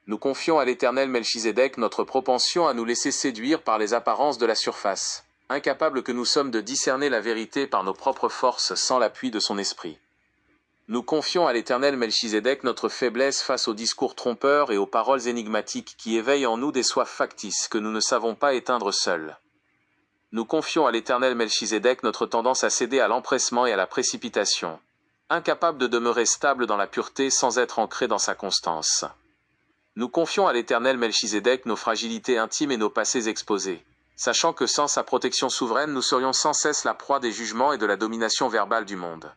nous confions à l'Éternel Melchizedek notre propension à nous laisser séduire par les apparences de la surface, incapables que nous sommes de discerner la vérité par nos propres forces sans l'appui de son esprit. Nous confions à l'Éternel Melchizedek notre faiblesse face aux discours trompeurs et aux paroles énigmatiques qui éveillent en nous des soifs factices que nous ne savons pas éteindre seuls. Nous confions à l'Éternel Melchizedek notre tendance à céder à l'empressement et à la précipitation, incapable de demeurer stable dans la pureté sans être ancré dans sa constance. Nous confions à l'Éternel Melchizedek nos fragilités intimes et nos passés exposés, sachant que sans sa protection souveraine nous serions sans cesse la proie des jugements et de la domination verbale du monde.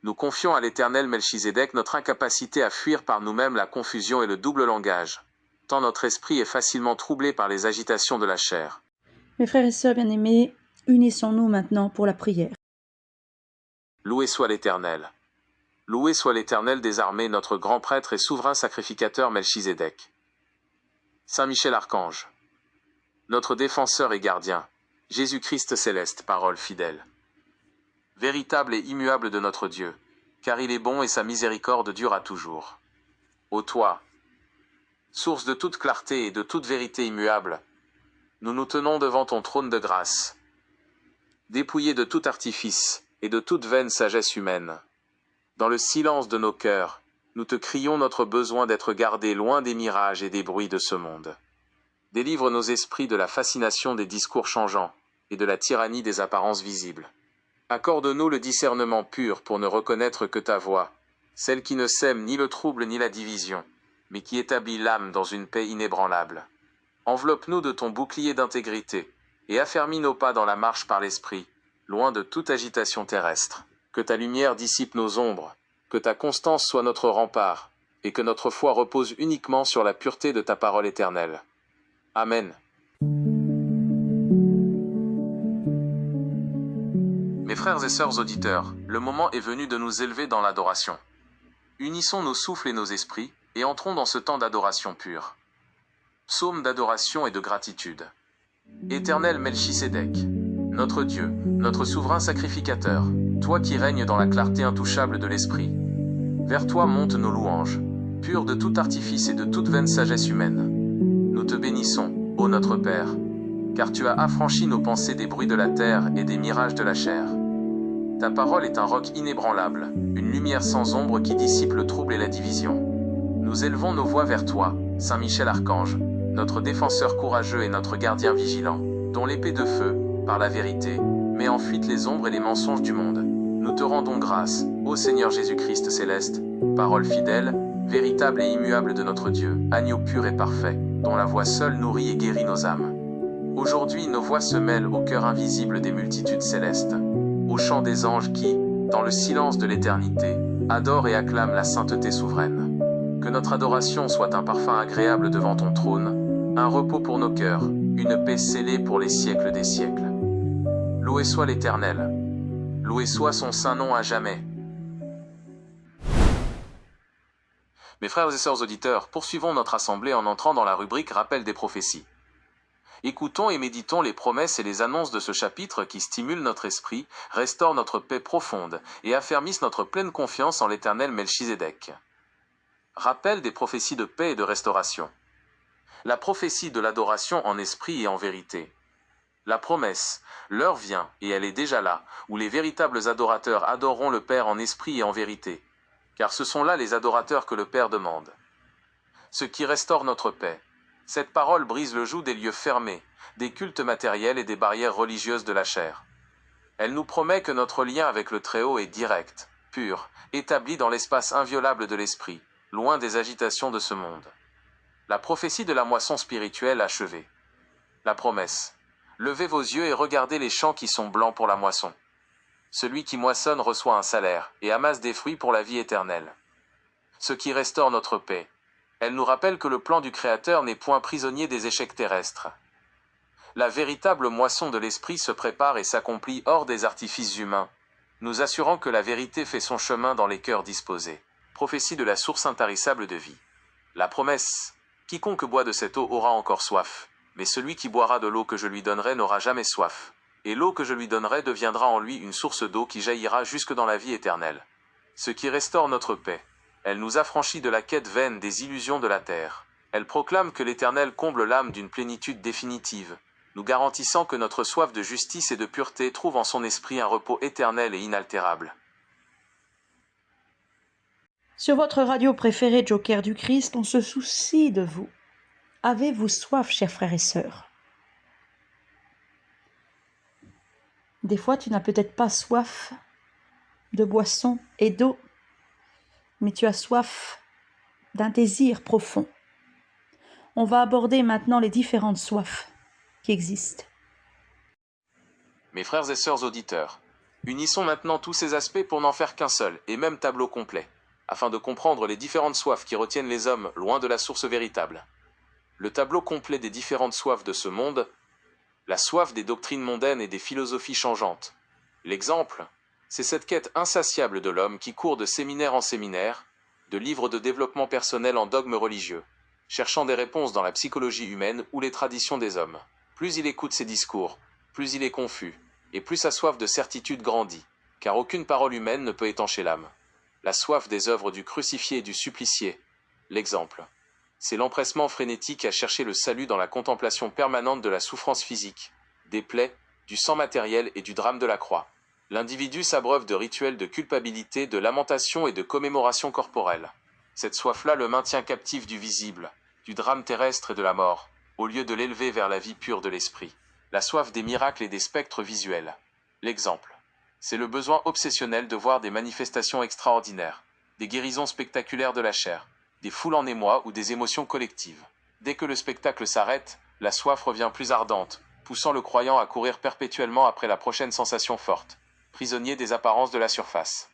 Nous confions à l'Éternel Melchizedek notre incapacité à fuir par nous-mêmes la confusion et le double langage, tant notre esprit est facilement troublé par les agitations de la chair. Mes frères et sœurs bien-aimés, unissons-nous maintenant pour la prière. Loué soit l'Éternel. Loué soit l'Éternel des armées, notre grand prêtre et souverain sacrificateur Melchizedek. Saint Michel Archange. Notre défenseur et gardien, Jésus-Christ céleste, parole fidèle. Véritable et immuable de notre Dieu, car il est bon et sa miséricorde dure à toujours. Ô toi, source de toute clarté et de toute vérité immuable, nous nous tenons devant ton trône de grâce, dépouillés de tout artifice et de toute vaine sagesse humaine. Dans le silence de nos cœurs, nous te crions notre besoin d'être gardés loin des mirages et des bruits de ce monde. Délivre nos esprits de la fascination des discours changeants et de la tyrannie des apparences visibles. Accorde-nous le discernement pur pour ne reconnaître que ta voix, celle qui ne sème ni le trouble ni la division, mais qui établit l'âme dans une paix inébranlable. Enveloppe-nous de ton bouclier d'intégrité, et affermis nos pas dans la marche par l'esprit, loin de toute agitation terrestre. Que ta lumière dissipe nos ombres, que ta constance soit notre rempart, et que notre foi repose uniquement sur la pureté de ta parole éternelle. Amen. Mes frères et sœurs auditeurs, le moment est venu de nous élever dans l'adoration. Unissons nos souffles et nos esprits, et entrons dans ce temps d'adoration pure. Psaume d'adoration et de gratitude. Éternel Melchizedek, notre Dieu, notre souverain sacrificateur, toi qui règnes dans la clarté intouchable de l'esprit. Vers toi montent nos louanges, pures de tout artifice et de toute vaine sagesse humaine. Nous te bénissons, ô notre Père, car tu as affranchi nos pensées des bruits de la terre et des mirages de la chair. Ta parole est un roc inébranlable, une lumière sans ombre qui dissipe le trouble et la division. Nous élevons nos voix vers toi, Saint Michel Archange, notre défenseur courageux et notre gardien vigilant, dont l'épée de feu, par la vérité, met en fuite les ombres et les mensonges du monde. Nous te rendons grâce, ô Seigneur Jésus-Christ céleste, parole fidèle, véritable et immuable de notre Dieu, agneau pur et parfait, dont la voix seule nourrit et guérit nos âmes. Aujourd'hui, nos voix se mêlent au cœur invisible des multitudes célestes, au chant des anges qui, dans le silence de l'éternité, adorent et acclament la sainteté souveraine. Que notre adoration soit un parfum agréable devant ton trône, un repos pour nos cœurs, une paix scellée pour les siècles des siècles. Loué soit l'Éternel. Loué soit son saint nom à jamais. Mes frères et sœurs auditeurs, poursuivons notre assemblée en entrant dans la rubrique Rappel des prophéties. Écoutons et méditons les promesses et les annonces de ce chapitre qui stimulent notre esprit, restaurent notre paix profonde et affermissent notre pleine confiance en l'Éternel Melchizedek. Rappel des prophéties de paix et de restauration. La prophétie de l'adoration en esprit et en vérité. La promesse, l'heure vient, et elle est déjà là, où les véritables adorateurs adoreront le Père en esprit et en vérité. Car ce sont là les adorateurs que le Père demande. Ce qui restaure notre paix. Cette parole brise le joug des lieux fermés, des cultes matériels et des barrières religieuses de la chair. Elle nous promet que notre lien avec le Très-Haut est direct, pur, établi dans l'espace inviolable de l'esprit, loin des agitations de ce monde. La prophétie de la moisson spirituelle achevée. La promesse. Levez vos yeux et regardez les champs qui sont blancs pour la moisson. Celui qui moissonne reçoit un salaire et amasse des fruits pour la vie éternelle. Ce qui restaure notre paix. Elle nous rappelle que le plan du Créateur n'est point prisonnier des échecs terrestres. La véritable moisson de l'esprit se prépare et s'accomplit hors des artifices humains, nous assurant que la vérité fait son chemin dans les cœurs disposés. Prophétie de la source intarissable de vie. La promesse. Quiconque boit de cette eau aura encore soif, mais celui qui boira de l'eau que je lui donnerai n'aura jamais soif, et l'eau que je lui donnerai deviendra en lui une source d'eau qui jaillira jusque dans la vie éternelle. Ce qui restaure notre paix. Elle nous affranchit de la quête vaine des illusions de la terre. Elle proclame que l'Éternel comble l'âme d'une plénitude définitive, nous garantissant que notre soif de justice et de pureté trouve en son esprit un repos éternel et inaltérable. Sur votre radio préférée Joker du Christ, on se soucie de vous. Avez-vous soif, chers frères et sœurs? Des fois, tu n'as peut-être pas soif de boisson et d'eau, mais tu as soif d'un désir profond. On va aborder maintenant les différentes soifs qui existent. Mes frères et sœurs auditeurs, unissons maintenant tous ces aspects pour n'en faire qu'un seul et même tableau complet, afin de comprendre les différentes soifs qui retiennent les hommes loin de la source véritable. Le tableau complet des différentes soifs de ce monde, la soif des doctrines mondaines et des philosophies changeantes. L'exemple, c'est cette quête insatiable de l'homme qui court de séminaire en séminaire, de livres de développement personnel en dogmes religieux, cherchant des réponses dans la psychologie humaine ou les traditions des hommes. Plus il écoute ces discours, plus il est confus, et plus sa soif de certitude grandit, car aucune parole humaine ne peut étancher l'âme. La soif des œuvres du crucifié et du supplicié. L'exemple, c'est l'empressement frénétique à chercher le salut dans la contemplation permanente de la souffrance physique, des plaies, du sang matériel et du drame de la croix. L'individu s'abreuve de rituels de culpabilité, de lamentation et de commémoration corporelle. Cette soif-là le maintient captif du visible, du drame terrestre et de la mort, au lieu de l'élever vers la vie pure de l'esprit. La soif des miracles et des spectres visuels. L'exemple, c'est le besoin obsessionnel de voir des manifestations extraordinaires, des guérisons spectaculaires de la chair, des foules en émoi ou des émotions collectives. Dès que le spectacle s'arrête, la soif revient plus ardente, poussant le croyant à courir perpétuellement après la prochaine sensation forte, prisonnier des apparences de la surface.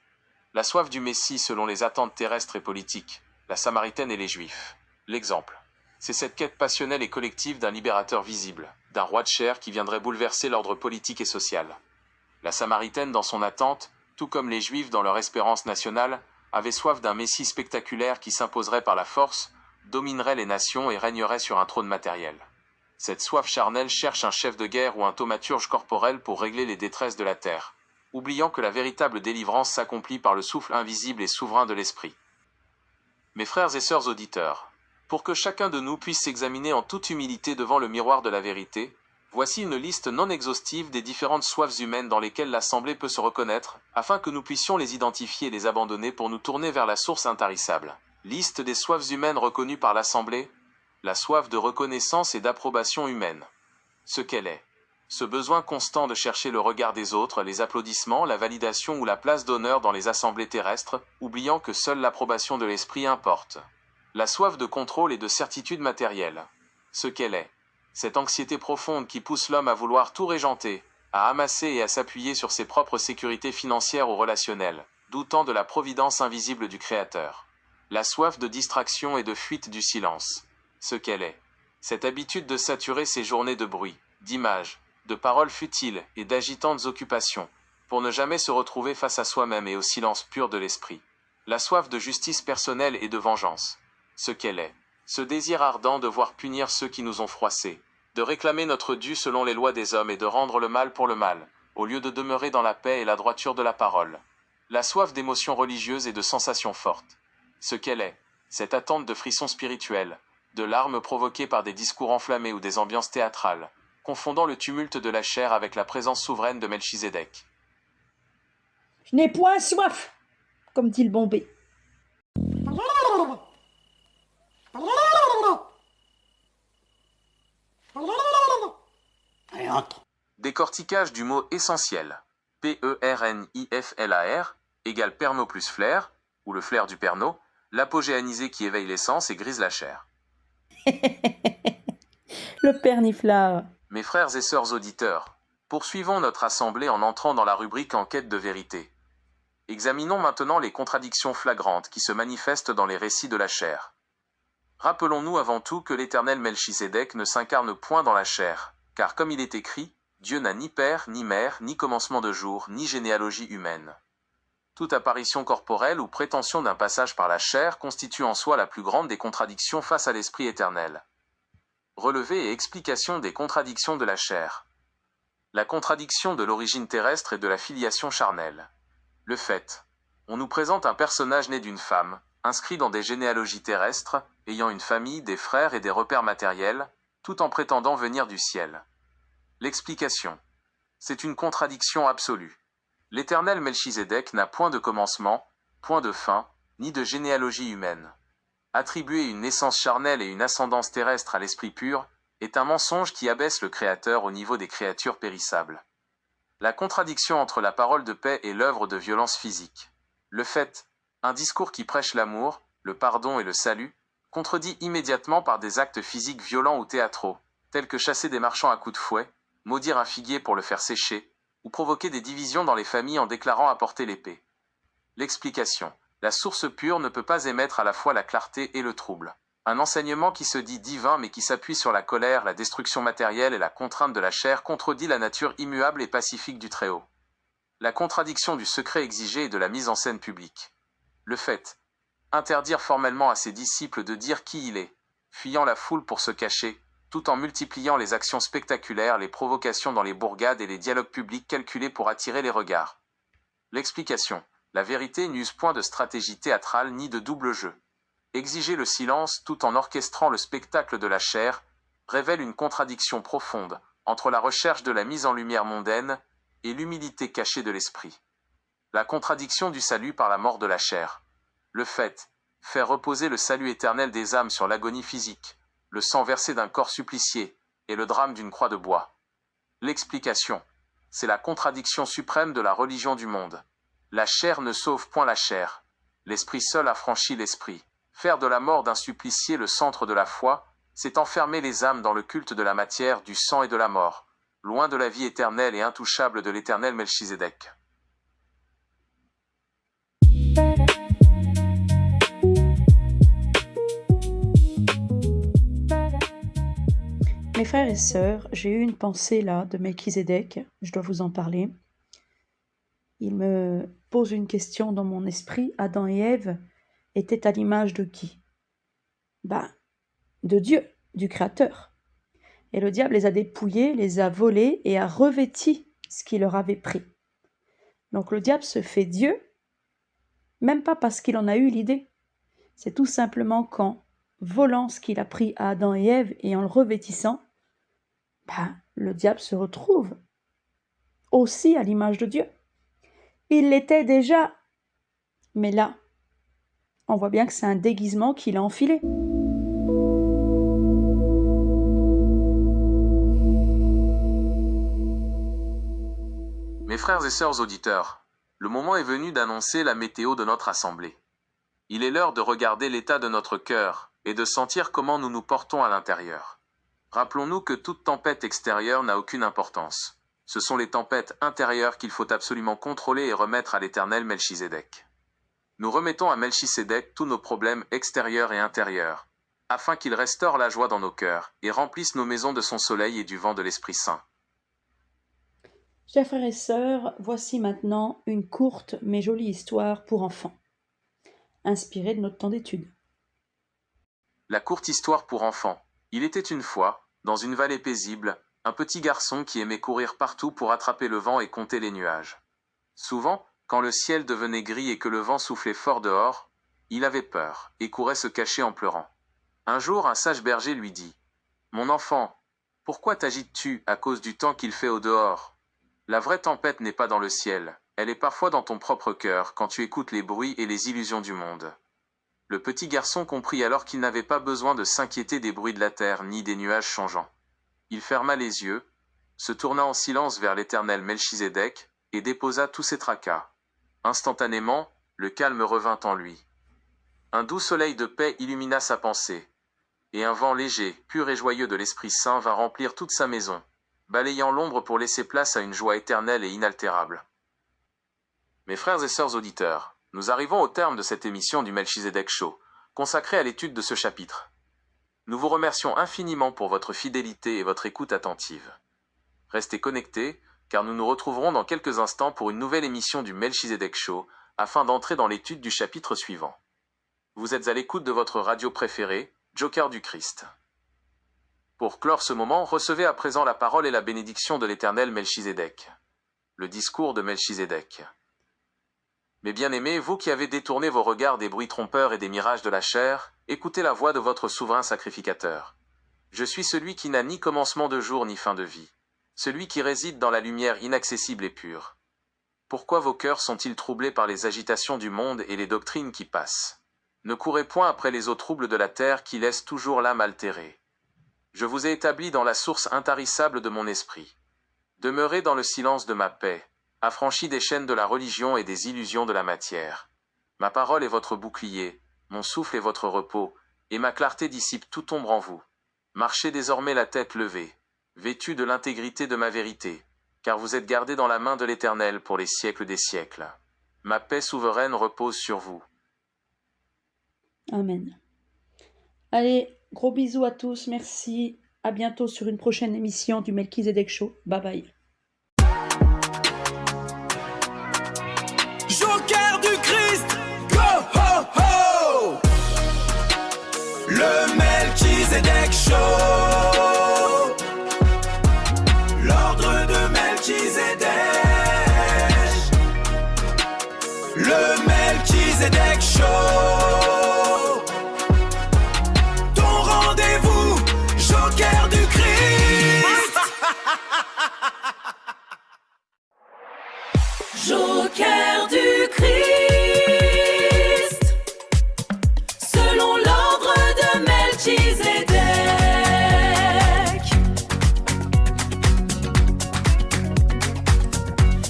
La soif du Messie selon les attentes terrestres et politiques, la Samaritaine et les Juifs. L'exemple, c'est cette quête passionnelle et collective d'un libérateur visible, d'un roi de chair qui viendrait bouleverser l'ordre politique et social. La Samaritaine dans son attente, tout comme les Juifs dans leur espérance nationale, avait soif d'un Messie spectaculaire qui s'imposerait par la force, dominerait les nations et régnerait sur un trône matériel. Cette soif charnelle cherche un chef de guerre ou un thaumaturge corporel pour régler les détresses de la terre, oubliant que la véritable délivrance s'accomplit par le souffle invisible et souverain de l'esprit. Mes frères et sœurs auditeurs, pour que chacun de nous puisse s'examiner en toute humilité devant le miroir de la vérité, voici une liste non exhaustive des différentes soifs humaines dans lesquelles l'Assemblée peut se reconnaître, afin que nous puissions les identifier et les abandonner pour nous tourner vers la source intarissable. Liste des soifs humaines reconnues par l'Assemblée. La soif de reconnaissance et d'approbation humaine. Ce qu'elle est. Ce besoin constant de chercher le regard des autres, les applaudissements, la validation ou la place d'honneur dans les assemblées terrestres, oubliant que seule l'approbation de l'esprit importe. La soif de contrôle et de certitude matérielle. Ce qu'elle est. Cette anxiété profonde qui pousse l'homme à vouloir tout régenter, à amasser et à s'appuyer sur ses propres sécurités financières ou relationnelles, doutant de la providence invisible du Créateur. La soif de distraction et de fuite du silence. Ce qu'elle est. Cette habitude de saturer ses journées de bruit, d'images, de paroles futiles et d'agitantes occupations, pour ne jamais se retrouver face à soi-même et au silence pur de l'esprit. La soif de justice personnelle et de vengeance. Ce qu'elle est. Ce désir ardent de voir punir ceux qui nous ont froissés, de réclamer notre dû selon les lois des hommes et de rendre le mal pour le mal, au lieu de demeurer dans la paix et la droiture de la parole. La soif d'émotions religieuses et de sensations fortes. Ce qu'elle est. Cette attente de frissons spirituels, de larmes provoquées par des discours enflammés ou des ambiances théâtrales, confondant le tumulte de la chair avec la présence souveraine de Melchizedek. Je n'ai point soif, comme dit le Bombay. Décortiquage du mot essentiel. P-E-R-N-I-F-L-A-R égale perno plus flair, ou le flair du perno, l'apogéanisé qui éveille l'essence et grise la chair. Le perniflard. Mes frères et sœurs auditeurs, poursuivons notre assemblée en entrant dans la rubrique Enquête de vérité. Examinons maintenant les contradictions flagrantes qui se manifestent dans les récits de la chair. Rappelons-nous avant tout que l'éternel Melchizedek ne s'incarne point dans la chair, car comme il est écrit, Dieu n'a ni père, ni mère, ni commencement de jour, ni généalogie humaine. Toute apparition corporelle ou prétention d'un passage par la chair constitue en soi la plus grande des contradictions face à l'Esprit éternel. Relevé et explication des contradictions de la chair. La contradiction de l'origine terrestre et de la filiation charnelle. Le fait. On nous présente un personnage né d'une femme, inscrit dans des généalogies terrestres, ayant une famille, des frères et des repères matériels, tout en prétendant venir du ciel. L'explication. C'est une contradiction absolue. L'éternel Melchizedek n'a point de commencement, point de fin, ni de généalogie humaine. Attribuer une naissance charnelle et une ascendance terrestre à l'esprit pur est un mensonge qui abaisse le Créateur au niveau des créatures périssables. La contradiction entre la parole de paix et l'œuvre de violence physique. Le fait, un discours qui prêche l'amour, le pardon et le salut, contredit immédiatement par des actes physiques violents ou théâtraux, tels que chasser des marchands à coups de fouet, maudire un figuier pour le faire sécher, ou provoquer des divisions dans les familles en déclarant apporter l'épée. L'explication. La source pure ne peut pas émettre à la fois la clarté et le trouble. Un enseignement qui se dit divin mais qui s'appuie sur la colère, la destruction matérielle et la contrainte de la chair contredit la nature immuable et pacifique du Très-Haut. La contradiction du secret exigé et de la mise en scène publique. Le fait. Interdire formellement à ses disciples de dire qui il est, fuyant la foule pour se cacher, tout en multipliant les actions spectaculaires, les provocations dans les bourgades et les dialogues publics calculés pour attirer les regards. L'explication. La vérité n'use point de stratégie théâtrale ni de double jeu. Exiger le silence tout en orchestrant le spectacle de la chair révèle une contradiction profonde entre la recherche de la mise en lumière mondaine et l'humilité cachée de l'esprit. La contradiction du salut par la mort de la chair. Le fait, faire reposer le salut éternel des âmes sur l'agonie physique, le sang versé d'un corps supplicié et le drame d'une croix de bois. L'explication. C'est la contradiction suprême de la religion du monde. La chair ne sauve point la chair. L'esprit seul affranchit l'esprit. Faire de la mort d'un supplicié le centre de la foi, c'est enfermer les âmes dans le culte de la matière, du sang et de la mort, loin de la vie éternelle et intouchable de l'éternel Melchizedek. Mes frères et sœurs, j'ai eu une pensée là de Melchizedek, je dois vous en parler. Il me pose une question dans mon esprit. Adam et Ève étaient à l'image de qui? De Dieu, du Créateur. Et le diable les a dépouillés, les a volés et a revêtis ce qu'il leur avait pris. Donc le diable se fait Dieu, même pas parce qu'il en a eu l'idée. C'est tout simplement qu'en volant ce qu'il a pris à Adam et Ève et en le revêtissant, le diable se retrouve aussi à l'image de Dieu. Il l'était déjà, mais là, on voit bien que c'est un déguisement qu'il a enfilé. Mes frères et sœurs auditeurs, le moment est venu d'annoncer la météo de notre assemblée. Il est l'heure de regarder l'état de notre cœur et de sentir comment nous nous portons à l'intérieur. Rappelons-nous que toute tempête extérieure n'a aucune importance. Ce sont les tempêtes intérieures qu'il faut absolument contrôler et remettre à l'éternel Melchizedek. Nous remettons à Melchizedek tous nos problèmes extérieurs et intérieurs, afin qu'il restaure la joie dans nos cœurs et remplisse nos maisons de son soleil et du vent de l'Esprit Saint. Chers frères et sœurs, voici maintenant une courte mais jolie histoire pour enfants, inspirée de notre temps d'étude. La courte histoire pour enfants. Il était une fois, dans une vallée paisible, un petit garçon qui aimait courir partout pour attraper le vent et compter les nuages. Souvent, quand le ciel devenait gris et que le vent soufflait fort dehors, il avait peur et courait se cacher en pleurant. Un jour, un sage berger lui dit « Mon enfant, Pourquoi t'agites-tu à cause du temps qu'il fait au dehors? La vraie tempête n'est pas dans le ciel, elle est parfois dans ton propre cœur quand tu écoutes les bruits et les illusions du monde. Le petit garçon comprit alors qu'il n'avait pas besoin de s'inquiéter des bruits de la terre ni des nuages changeants. Il ferma les yeux, se tourna en silence vers l'éternel Melchizedek, et déposa tous ses tracas. Instantanément, le calme revint en lui. Un doux soleil de paix illumina sa pensée, et un vent léger, pur et joyeux de l'Esprit Saint vint remplir toute sa maison, balayant l'ombre pour laisser place à une joie éternelle et inaltérable. Mes frères et sœurs auditeurs, nous arrivons au terme de cette émission du Melchizedek Show, consacrée à l'étude de ce chapitre. Nous vous remercions infiniment pour votre fidélité et votre écoute attentive. Restez connectés, car nous nous retrouverons dans quelques instants pour une nouvelle émission du Melchizedek Show, afin d'entrer dans l'étude du chapitre suivant. Vous êtes à l'écoute de votre radio préférée, Joker du Christ. Pour clore ce moment, recevez à présent la parole et la bénédiction de l'éternel Melchizedek. Le discours de Melchizedek. Mes bien-aimés, vous qui avez détourné vos regards des bruits trompeurs et des mirages de la chair, écoutez la voix de votre souverain sacrificateur. Je suis celui qui n'a ni commencement de jour ni fin de vie, celui qui réside dans la lumière inaccessible et pure. Pourquoi vos cœurs sont-ils troublés par les agitations du monde et les doctrines qui passent? Ne courez point après les eaux troubles de la terre qui laissent toujours l'âme altérée. Je vous ai établi dans la source intarissable de mon esprit. Demeurez dans le silence de ma paix, affranchis des chaînes de la religion et des illusions de la matière. Ma parole est votre bouclier, mon souffle est votre repos, et ma clarté dissipe toute ombre en vous. Marchez désormais la tête levée, vêtus de l'intégrité de ma vérité, car vous êtes gardés dans la main de l'Éternel pour les siècles des siècles. Ma paix souveraine repose sur vous. Amen. Allez, gros bisous à tous, merci. À bientôt sur une prochaine émission du Melchizedek Show. Bye bye. Joker du Christ, go ho ho. Le Melchizedek Show. L'ordre de Melchizedek. Le Melchizedek Show. Ton rendez-vous, Joker du Christ. Joker du Christ, selon l'ordre de Melchizedek.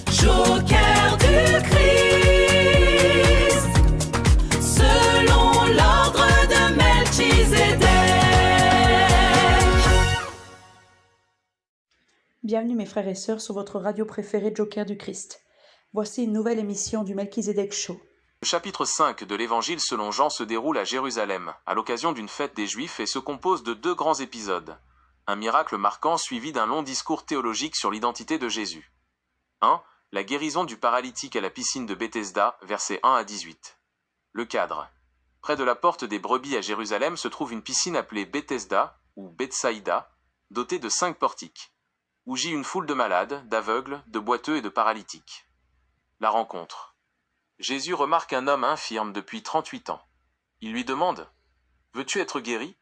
Joker du Christ, selon l'ordre de Melchizedek. Bienvenue mes frères et sœurs sur votre radio préférée Joker du Christ. Voici une nouvelle émission du Melchizedek Show. Le chapitre 5 de l'Évangile selon Jean se déroule à Jérusalem, à l'occasion d'une fête des Juifs et se compose de deux grands épisodes. Un miracle marquant suivi d'un long discours théologique sur l'identité de Jésus. 1. La guérison du paralytique à la piscine de Bethesda, versets 1 à 18. Le cadre. Près de la porte des brebis à Jérusalem se trouve une piscine appelée Bethesda, ou Bethsaïda, dotée de 5 portiques, où gît une foule de malades, d'aveugles, de boiteux et de paralytiques. La rencontre. Jésus remarque un homme infirme depuis 38 ans. Il lui demande « Veux-tu être guéri ?»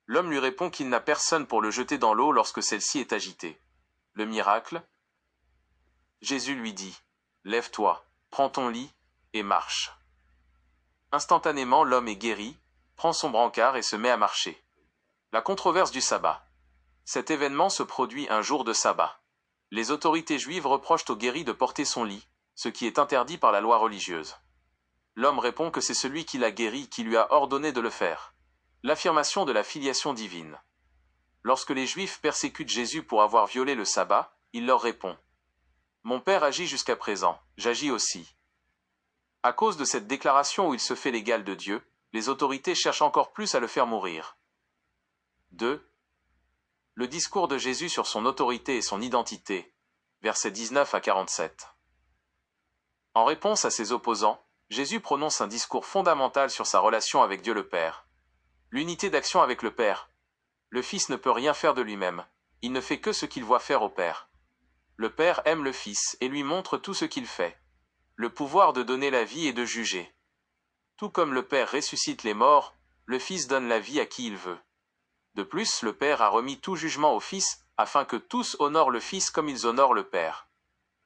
L'homme lui répond qu'il n'a personne pour le jeter dans l'eau lorsque celle-ci est agitée. Le miracle. Jésus lui dit « Lève-toi, prends ton lit et marche. » Instantanément, l'homme est guéri, prend son brancard et se met à marcher. La controverse du sabbat. Cet événement se produit un jour de sabbat. Les autorités juives reprochent au guéri de porter son lit, ce qui est interdit par la loi religieuse. L'homme répond que c'est celui qui l'a guéri qui lui a ordonné de le faire. L'affirmation de la filiation divine. Lorsque les Juifs persécutent Jésus pour avoir violé le sabbat, il leur répond « Mon Père agit jusqu'à présent, j'agis aussi. » À cause de cette déclaration où il se fait l'égal de Dieu, les autorités cherchent encore plus à le faire mourir. 2. Le discours de Jésus sur son autorité et son identité, versets 19 à 47. En réponse à ses opposants, Jésus prononce un discours fondamental sur sa relation avec Dieu le Père. L'unité d'action avec le Père. Le Fils ne peut rien faire de lui-même, il ne fait que ce qu'il voit faire au Père. Le Père aime le Fils et lui montre tout ce qu'il fait. Le pouvoir de donner la vie et de juger. Tout comme le Père ressuscite les morts, le Fils donne la vie à qui il veut. De plus, le Père a remis tout jugement au Fils, afin que tous honorent le Fils comme ils honorent le Père.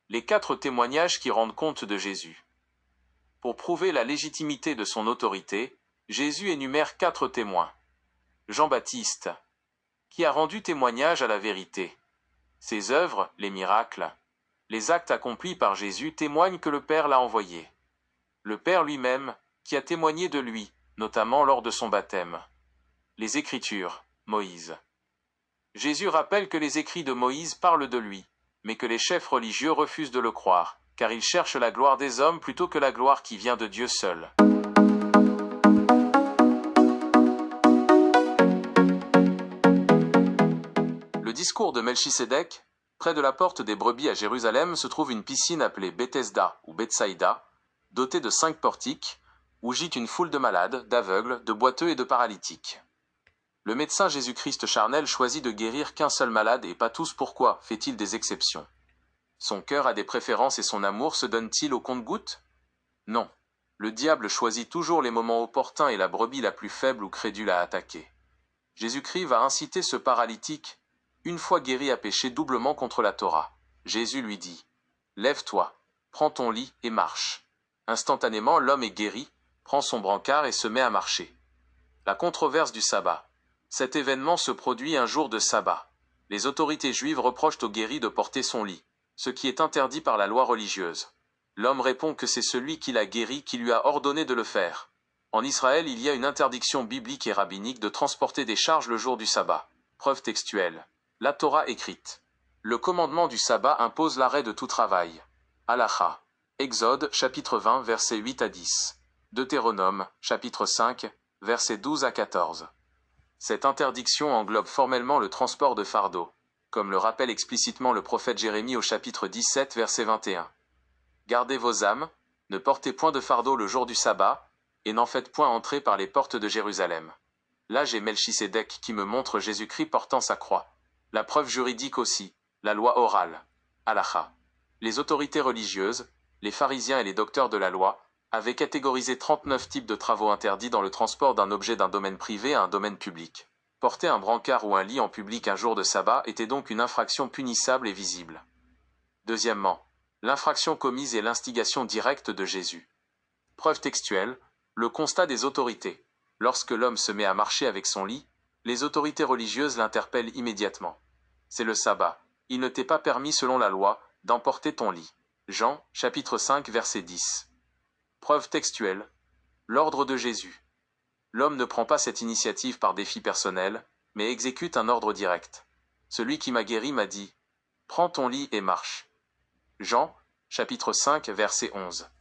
Les 4 témoignages qui rendent compte de Jésus. Pour prouver la légitimité de son autorité, Jésus énumère 4 témoins. Jean-Baptiste, qui a rendu témoignage à la vérité. Ses œuvres, les miracles, les actes accomplis par Jésus témoignent que le Père l'a envoyé. Le Père lui-même, qui a témoigné de lui, notamment lors de son baptême. Les Écritures, Moïse. Jésus rappelle que les écrits de Moïse parlent de lui, mais que les chefs religieux refusent de le croire, car ils cherchent la gloire des hommes plutôt que la gloire qui vient de Dieu seul. Le discours de Melchisédek. Près de la porte des brebis à Jérusalem se trouve une piscine appelée Bethesda ou Bethsaïda, dotée de 5 portiques, où gît une foule de malades, d'aveugles, de boiteux et de paralytiques. Le médecin Jésus-Christ charnel choisit de guérir qu'un seul malade et pas tous. Pourquoi fait-il des exceptions? Son cœur a des préférences et son amour se donne-t-il au compte-gouttes? Non. Le diable choisit toujours les moments opportuns et la brebis la plus faible ou crédule à attaquer. Jésus-Christ va inciter ce paralytique, une fois guéri, à pécher doublement contre la Torah. Jésus lui dit « Lève-toi, prends ton lit et marche ». Instantanément, l'homme est guéri, prend son brancard et se met à marcher. La controverse du sabbat. Cet événement se produit un jour de sabbat. Les autorités juives reprochent au guéri de porter son lit, ce qui est interdit par la loi religieuse. L'homme répond que c'est celui qui l'a guéri qui lui a ordonné de le faire. En Israël, il y a une interdiction biblique et rabbinique de transporter des charges le jour du sabbat. Preuve textuelle. La Torah écrite. Le commandement du sabbat impose l'arrêt de tout travail. Halacha. Exode, chapitre 20, versets 8 à 10. Deutéronome, chapitre 5, versets 12 à 14. Cette interdiction englobe formellement le transport de fardeaux, comme le rappelle explicitement le prophète Jérémie au chapitre 17, verset 21. Gardez vos âmes, ne portez point de fardeau le jour du sabbat, et n'en faites point entrer par les portes de Jérusalem. Là j'ai Melchisédek qui me montre Jésus-Christ portant sa croix. La preuve juridique aussi, la loi orale, halacha. Les autorités religieuses, les pharisiens et les docteurs de la loi, avaient catégorisé 39 types de travaux interdits dans le transport d'un objet d'un domaine privé à un domaine public. Porter un brancard ou un lit en public un jour de sabbat était donc une infraction punissable et visible. Deuxièmement, l'infraction commise est l'instigation directe de Jésus. Preuve textuelle, le constat des autorités. Lorsque l'homme se met à marcher avec son lit, les autorités religieuses l'interpellent immédiatement. C'est le sabbat. Il ne t'est pas permis selon la loi d'emporter ton lit. Jean, chapitre 5, verset 10. Preuve textuelle. L'ordre de Jésus. L'homme ne prend pas cette initiative par défi personnel, mais exécute un ordre direct. Celui qui m'a guéri m'a dit « Prends ton lit et marche ». Jean, chapitre 5, verset 11.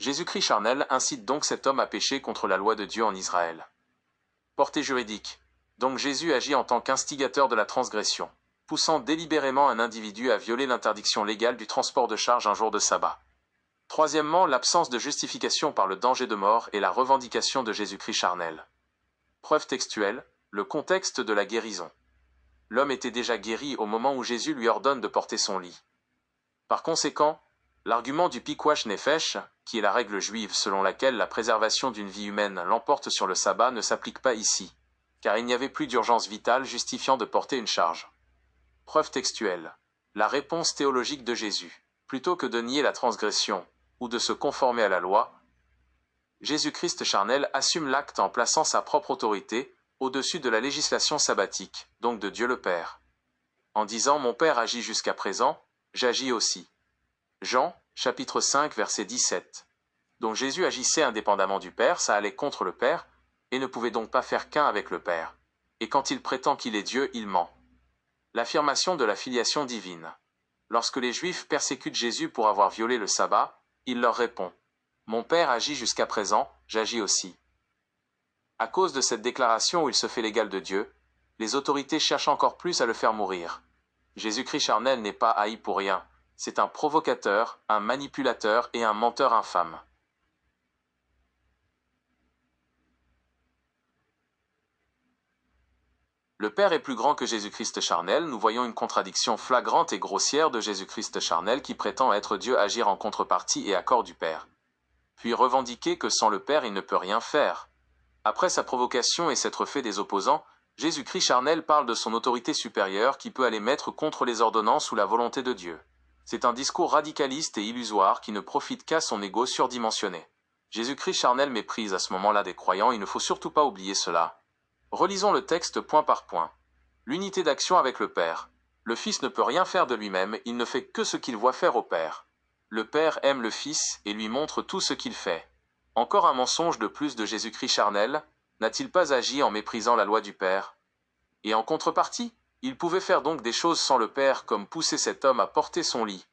Jésus-Christ charnel incite donc cet homme à pécher contre la loi de Dieu en Israël. Portée juridique. Donc Jésus agit en tant qu'instigateur de la transgression, poussant délibérément un individu à violer l'interdiction légale du transport de charge un jour de sabbat. Troisièmement, l'absence de justification par le danger de mort et la revendication de Jésus-Christ charnel. Preuve textuelle, le contexte de la guérison. L'homme était déjà guéri au moment où Jésus lui ordonne de porter son lit. Par conséquent, l'argument du Pikuach Nefesh, qui est la règle juive selon laquelle la préservation d'une vie humaine l'emporte sur le sabbat, ne s'applique pas ici, car il n'y avait plus d'urgence vitale justifiant de porter une charge. Preuve textuelle. La réponse théologique de Jésus. Plutôt que de nier la transgression, ou de se conformer à la loi, Jésus-Christ charnel assume l'acte en plaçant sa propre autorité au-dessus de la législation sabbatique, donc de Dieu le Père. En disant « Mon Père agit jusqu'à présent, j'agis aussi ». Jean, chapitre 5, verset 17. Donc Jésus agissait indépendamment du Père, ça allait contre le Père, et ne pouvait donc pas faire qu'un avec le Père. Et quand il prétend qu'il est Dieu, il ment. L'affirmation de la filiation divine. Lorsque les Juifs persécutent Jésus pour avoir violé le sabbat, il leur répond « Mon Père agit jusqu'à présent, j'agis aussi ». À cause de cette déclaration où il se fait l'égal de Dieu, les autorités cherchent encore plus à le faire mourir. Jésus-Christ charnel n'est pas haï pour rien, c'est un provocateur, un manipulateur et un menteur infâme. Le Père est plus grand que Jésus-Christ charnel, nous voyons une contradiction flagrante et grossière de Jésus-Christ charnel qui prétend être Dieu agir en contrepartie et accord du Père. Puis revendiquer que sans le Père il ne peut rien faire. Après sa provocation et s'être fait des opposants, Jésus-Christ charnel parle de son autorité supérieure qui peut aller mettre contre les ordonnances ou la volonté de Dieu. C'est un discours radicaliste et illusoire qui ne profite qu'à son ego surdimensionné. Jésus-Christ charnel méprise à ce moment-là des croyants, il ne faut surtout pas oublier cela. Relisons le texte point par point. L'unité d'action avec le Père. Le Fils ne peut rien faire de lui-même, il ne fait que ce qu'il voit faire au Père. Le Père aime le Fils et lui montre tout ce qu'il fait. Encore un mensonge de plus de Jésus-Christ charnel, n'a-t-il pas agi en méprisant la loi du Père? Et en contrepartie, il pouvait faire donc des choses sans le Père, comme pousser cet homme à porter son lit.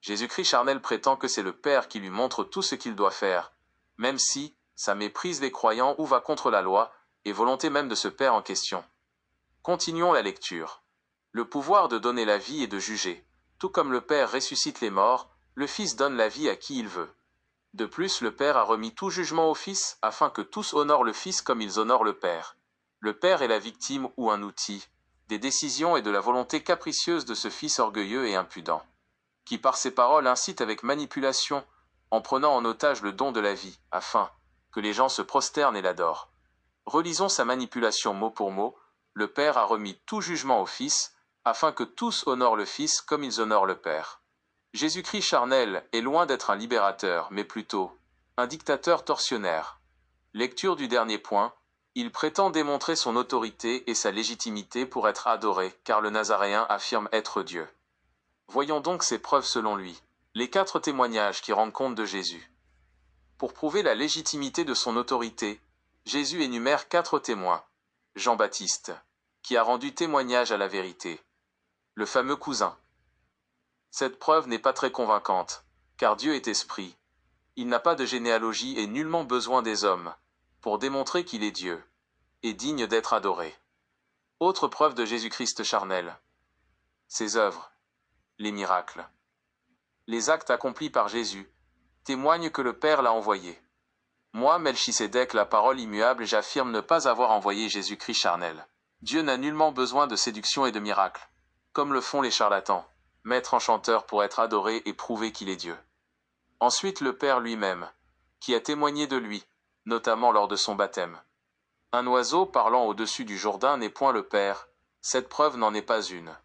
Jésus-Christ charnel prétend que c'est le Père qui lui montre tout ce qu'il doit faire, même si sa méprise des croyants ou va contre la loi, et volonté même de ce Père en question. Continuons la lecture. Le pouvoir de donner la vie et de juger. Tout comme le Père ressuscite les morts, le Fils donne la vie à qui il veut. De plus, le Père a remis tout jugement au Fils, afin que tous honorent le Fils comme ils honorent le Père. Le Père est la victime ou un outil, des décisions et de la volonté capricieuse de ce Fils orgueilleux et impudent, qui par ses paroles incite avec manipulation, en prenant en otage le don de la vie, afin que les gens se prosternent et l'adorent. Relisons sa manipulation mot pour mot. Le Père a remis tout jugement au Fils, afin que tous honorent le Fils comme ils honorent le Père. Jésus-Christ charnel est loin d'être un libérateur, mais plutôt un dictateur tortionnaire. Lecture du dernier point. Il prétend démontrer son autorité et sa légitimité pour être adoré, car le Nazaréen affirme être Dieu. Voyons donc ses preuves selon lui. Les 4 témoignages qui rendent compte de Jésus. Pour prouver la légitimité de son autorité, Jésus énumère 4 témoins. Jean-Baptiste, qui a rendu témoignage à la vérité. Le fameux cousin. Cette preuve n'est pas très convaincante, car Dieu est esprit. Il n'a pas de généalogie et nullement besoin des hommes, pour démontrer qu'il est Dieu, et digne d'être adoré. Autre preuve de Jésus-Christ charnel. Ses œuvres, les miracles. Les actes accomplis par Jésus témoignent que le Père l'a envoyé. Moi, Melchisédek, la parole immuable, j'affirme ne pas avoir envoyé Jésus-Christ charnel. Dieu n'a nullement besoin de séduction et de miracles, comme le font les charlatans, maîtres enchanteurs pour être adoré et prouver qu'il est Dieu. Ensuite, le Père lui-même, qui a témoigné de lui, notamment lors de son baptême. Un oiseau parlant au-dessus du Jourdain n'est point le Père, cette preuve n'en est pas une.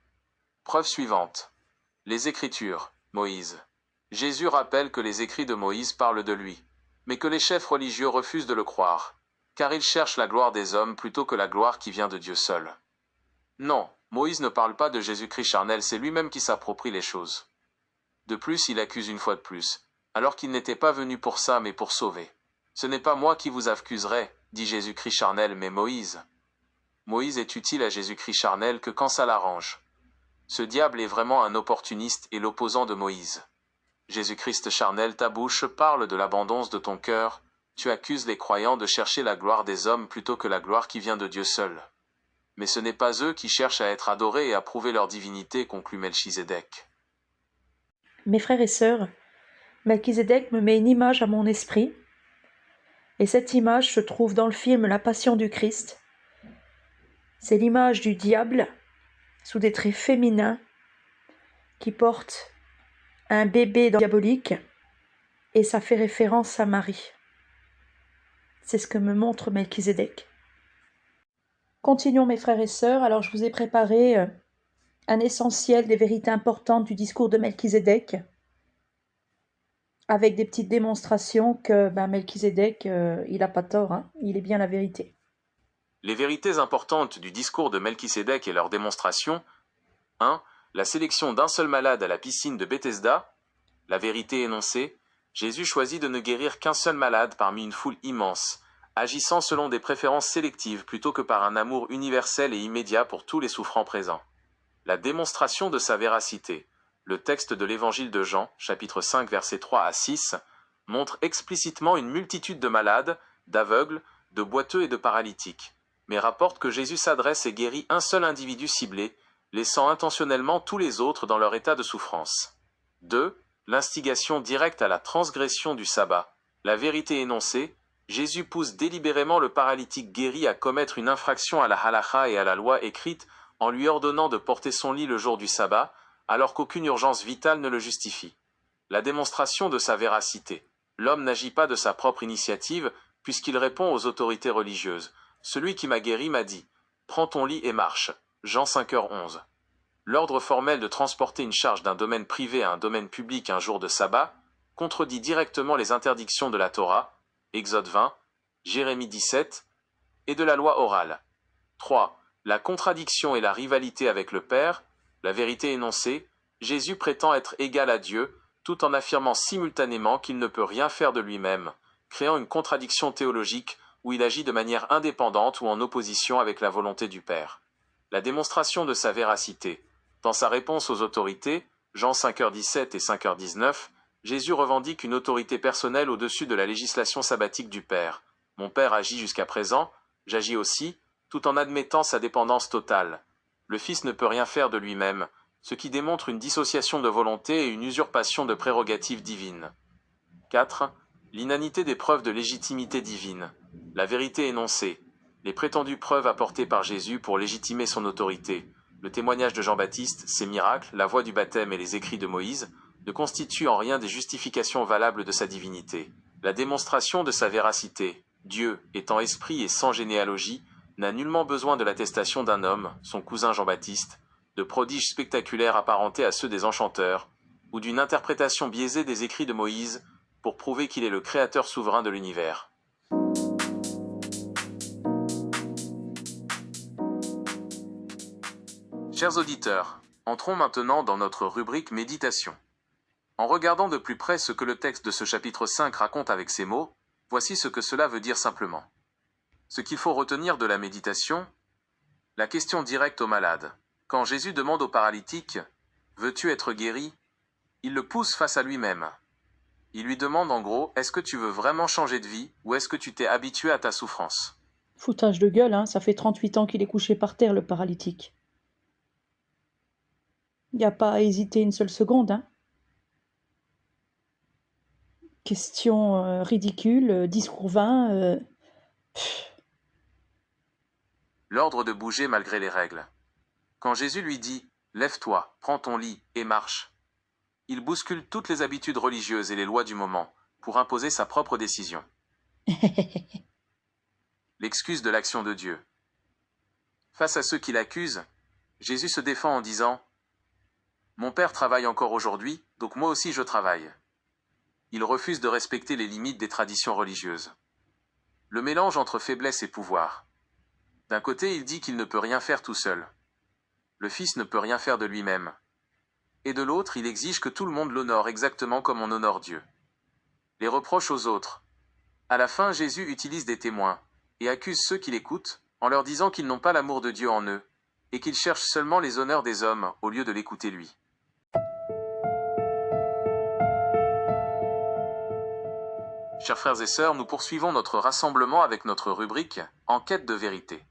Preuve suivante. Les Écritures, Moïse. Jésus rappelle que les écrits de Moïse parlent de lui, mais que les chefs religieux refusent de le croire, car ils cherchent la gloire des hommes plutôt que la gloire qui vient de Dieu seul. Non, Moïse ne parle pas de Jésus-Christ charnel, c'est lui-même qui s'approprie les choses. De plus, il accuse une fois de plus, alors qu'il n'était pas venu pour ça mais pour sauver. Ce n'est pas moi qui vous accuserai, dit Jésus-Christ charnel, mais Moïse. Moïse est utile à Jésus-Christ charnel que quand ça l'arrange. Ce diable est vraiment un opportuniste et l'opposant de Moïse. Jésus-Christ charnel, ta bouche parle de l'abondance de ton cœur, tu accuses les croyants de chercher la gloire des hommes plutôt que la gloire qui vient de Dieu seul. Mais ce n'est pas eux qui cherchent à être adorés et à prouver leur divinité, conclut Melchisédek. Mes frères et sœurs, Melchisédek me met une image à mon esprit, et cette image se trouve dans le film La Passion du Christ. C'est l'image du diable, sous des traits féminins, qui porte un bébé diabolique, et ça fait référence à Marie. C'est ce que me montre Melchisédek. Continuons mes frères et sœurs, alors je vous ai préparé un essentiel des vérités importantes du discours de Melchisédek, avec des petites démonstrations que Melchisédek, il n'a pas tort, hein, il est bien la vérité. Les vérités importantes du discours de Melchisédek et leurs démonstrations. 1. La sélection d'un seul malade à la piscine de Bethesda. La vérité énoncée. Jésus choisit de ne guérir qu'un seul malade parmi une foule immense, agissant selon des préférences sélectives plutôt que par un amour universel et immédiat pour tous les souffrants présents. La démonstration de sa véracité. Le texte de l'évangile de Jean, chapitre 5, versets 3 à 6, montre explicitement une multitude de malades, d'aveugles, de boiteux et de paralytiques, mais rapporte que Jésus s'adresse et guérit un seul individu ciblé, laissant intentionnellement tous les autres dans leur état de souffrance. 2. L'instigation directe à la transgression du sabbat. La vérité énoncée. Jésus pousse délibérément le paralytique guéri à commettre une infraction à la halakha et à la loi écrite en lui ordonnant de porter son lit le jour du sabbat, alors qu'aucune urgence vitale ne le justifie. La démonstration de sa véracité. L'homme n'agit pas de sa propre initiative, puisqu'il répond aux autorités religieuses. Celui qui m'a guéri m'a dit Prends ton lit et marche. Jean 5h11. L'ordre formel de transporter une charge d'un domaine privé à un domaine public un jour de sabbat contredit directement les interdictions de la Torah, Exode 20, Jérémie 17, et de la loi orale. 3. La contradiction et la rivalité avec le Père, la vérité énoncée, Jésus prétend être égal à Dieu, tout en affirmant simultanément qu'il ne peut rien faire de lui-même, créant une contradiction théologique où il agit de manière indépendante ou en opposition avec la volonté du Père. La démonstration de sa véracité. Dans sa réponse aux autorités, Jean 5h17 et 5h19, Jésus revendique une autorité personnelle au-dessus de la législation sabbatique du Père. Mon Père agit jusqu'à présent, j'agis aussi, tout en admettant sa dépendance totale. Le Fils ne peut rien faire de lui-même, ce qui démontre une dissociation de volonté et une usurpation de prérogatives divines. 4. L'inanité des preuves de légitimité divine. La vérité énoncée. Les prétendues preuves apportées par Jésus pour légitimer son autorité. Le témoignage de Jean-Baptiste, ses miracles, la voie du baptême et les écrits de Moïse, ne constituent en rien des justifications valables de sa divinité. La démonstration de sa véracité. Dieu, étant esprit et sans généalogie, n'a nullement besoin de l'attestation d'un homme, son cousin Jean-Baptiste, de prodiges spectaculaires apparentés à ceux des enchanteurs, ou d'une interprétation biaisée des écrits de Moïse, pour prouver qu'il est le créateur souverain de l'univers. Chers auditeurs, entrons maintenant dans notre rubrique méditation. En regardant de plus près ce que le texte de ce chapitre 5 raconte avec ces mots, voici ce que cela veut dire simplement. Ce qu'il faut retenir de la méditation, la question directe au malade. Quand Jésus demande au paralytique « Veux-tu être guéri ?», il le pousse face à lui-même. Il lui demande en gros « Est-ce que tu veux vraiment changer de vie ou est-ce que tu t'es habitué à ta souffrance ?» Foutage de gueule, hein, ça fait 38 ans qu'il est couché par terre, le paralytique. Il n'y a pas à hésiter une seule seconde, hein. Question ridicule, discours vain. L'ordre de bouger malgré les règles. Quand Jésus lui dit « Lève-toi, prends ton lit et marche », il bouscule toutes les habitudes religieuses et les lois du moment pour imposer sa propre décision. L'excuse de l'action de Dieu. Face à ceux qui l'accusent, Jésus se défend en disant « Mon Père travaille encore aujourd'hui, donc moi aussi je travaille ». Il refuse de respecter les limites des traditions religieuses. Le mélange entre faiblesse et pouvoir. D'un côté, il dit qu'il ne peut rien faire tout seul. Le Fils ne peut rien faire de lui-même. Et de l'autre, il exige que tout le monde l'honore exactement comme on honore Dieu. Les reproches aux autres. À la fin, Jésus utilise des témoins et accuse ceux qui l'écoutent en leur disant qu'ils n'ont pas l'amour de Dieu en eux et qu'ils cherchent seulement les honneurs des hommes au lieu de l'écouter lui. Chers frères et sœurs, nous poursuivons notre rassemblement avec notre rubrique « En quête de vérité ».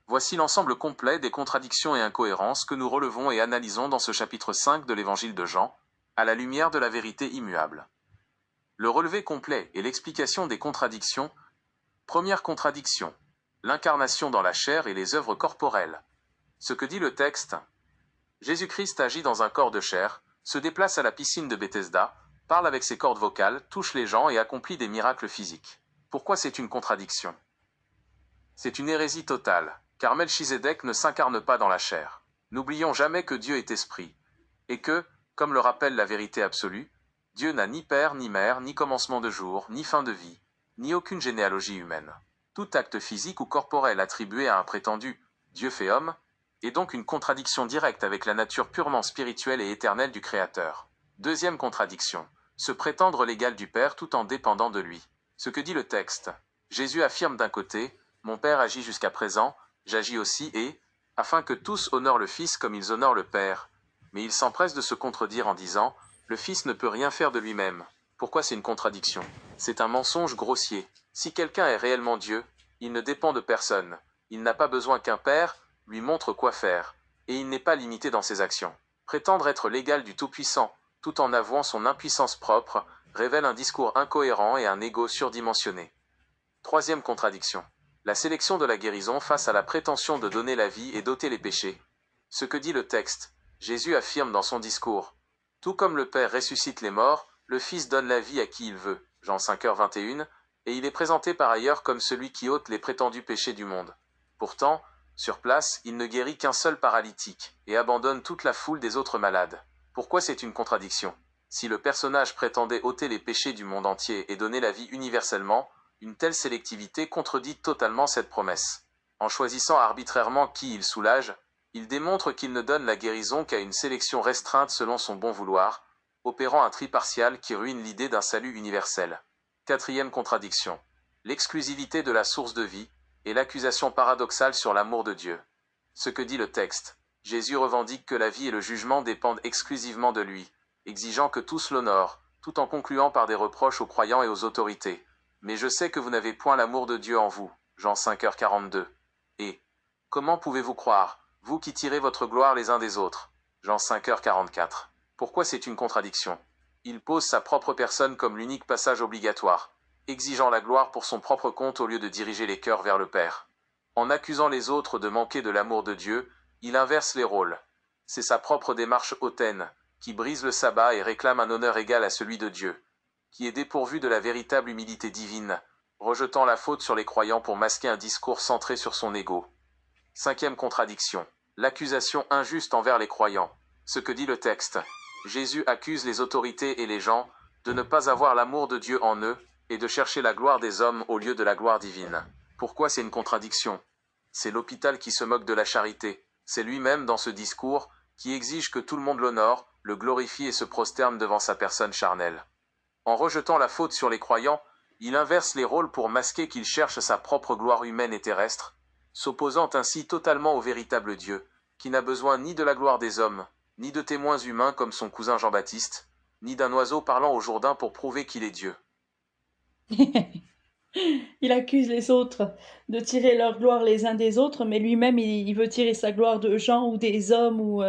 Voici l'ensemble complet des contradictions et incohérences que nous relevons et analysons dans ce chapitre 5 de l'Évangile de Jean, à la lumière de la vérité immuable. Le relevé complet et l'explication des contradictions. Première contradiction, l'incarnation dans la chair et les œuvres corporelles. Ce que dit le texte, Jésus-Christ agit dans un corps de chair, se déplace à la piscine de Bethesda, parle avec ses cordes vocales, touche les gens et accomplit des miracles physiques. Pourquoi c'est une contradiction ? C'est une hérésie totale, car Melchizedek ne s'incarne pas dans la chair. N'oublions jamais que Dieu est esprit, et que, comme le rappelle la vérité absolue, Dieu n'a ni père, ni mère, ni commencement de jour, ni fin de vie, ni aucune généalogie humaine. Tout acte physique ou corporel attribué à un prétendu « Dieu fait homme » est donc une contradiction directe avec la nature purement spirituelle et éternelle du Créateur. Deuxième contradiction, se prétendre l'égal du Père tout en dépendant de lui. Ce que dit le texte, Jésus affirme d'un côté « Mon Père agit jusqu'à présent, j'agis aussi et, afin que tous honorent le Fils comme ils honorent le Père. » Mais il s'empresse de se contredire en disant « Le Fils ne peut rien faire de lui-même. » Pourquoi c'est une contradiction ? C'est un mensonge grossier. Si quelqu'un est réellement Dieu, il ne dépend de personne. Il n'a pas besoin qu'un Père lui montre quoi faire, et il n'est pas limité dans ses actions. Prétendre être l'égal du Tout-Puissant, tout en avouant son impuissance propre, révèle un discours incohérent et un ego surdimensionné. Troisième contradiction. La sélection de la guérison face à la prétention de donner la vie et d'ôter les péchés. Ce que dit le texte, Jésus affirme dans son discours. Tout comme le Père ressuscite les morts, le Fils donne la vie à qui il veut, Jean 5h21, et il est présenté par ailleurs comme celui qui ôte les prétendus péchés du monde. Pourtant, Sur place, il ne guérit qu'un seul paralytique, et abandonne toute la foule des autres malades. Pourquoi c'est une contradiction? Si le personnage prétendait ôter les péchés du monde entier et donner la vie universellement, une telle sélectivité contredit totalement cette promesse. En choisissant arbitrairement qui il soulage, il démontre qu'il ne donne la guérison qu'à une sélection restreinte selon son bon vouloir, opérant un tri partial qui ruine l'idée d'un salut universel. Quatrième contradiction. L'exclusivité de la source de vie, et l'accusation paradoxale sur l'amour de Dieu. Ce que dit le texte, Jésus revendique que la vie et le jugement dépendent exclusivement de lui, exigeant que tous l'honorent, tout en concluant par des reproches aux croyants et aux autorités. Mais je sais que vous n'avez point l'amour de Dieu en vous, Jean 5h42. Et comment pouvez-vous croire, vous qui tirez votre gloire les uns des autres, Jean 5h44. Pourquoi c'est une contradiction? Il pose sa propre personne comme l'unique passage obligatoire, exigeant la gloire pour son propre compte au lieu de diriger les cœurs vers le Père. En accusant les autres de manquer de l'amour de Dieu, il inverse les rôles. C'est sa propre démarche hautaine, qui brise le sabbat et réclame un honneur égal à celui de Dieu, qui est dépourvu de la véritable humilité divine, rejetant la faute sur les croyants pour masquer un discours centré sur son ego. Cinquième contradiction. L'accusation injuste envers les croyants. Ce que dit le texte. Jésus accuse les autorités et les gens de ne pas avoir l'amour de Dieu en eux et de chercher la gloire des hommes au lieu de la gloire divine. Pourquoi c'est une contradiction? C'est l'hôpital qui se moque de la charité. C'est lui-même dans ce discours qui exige que tout le monde l'honore, le glorifie et se prosterne devant sa personne charnelle. En rejetant la faute sur les croyants, il inverse les rôles pour masquer qu'il cherche sa propre gloire humaine et terrestre, s'opposant ainsi totalement au véritable Dieu, qui n'a besoin ni de la gloire des hommes, ni de témoins humains comme son cousin Jean-Baptiste, ni d'un oiseau parlant au Jourdain pour prouver qu'il est Dieu. Il accuse les autres de tirer leur gloire les uns des autres, mais lui-même, il veut tirer sa gloire de gens ou des hommes.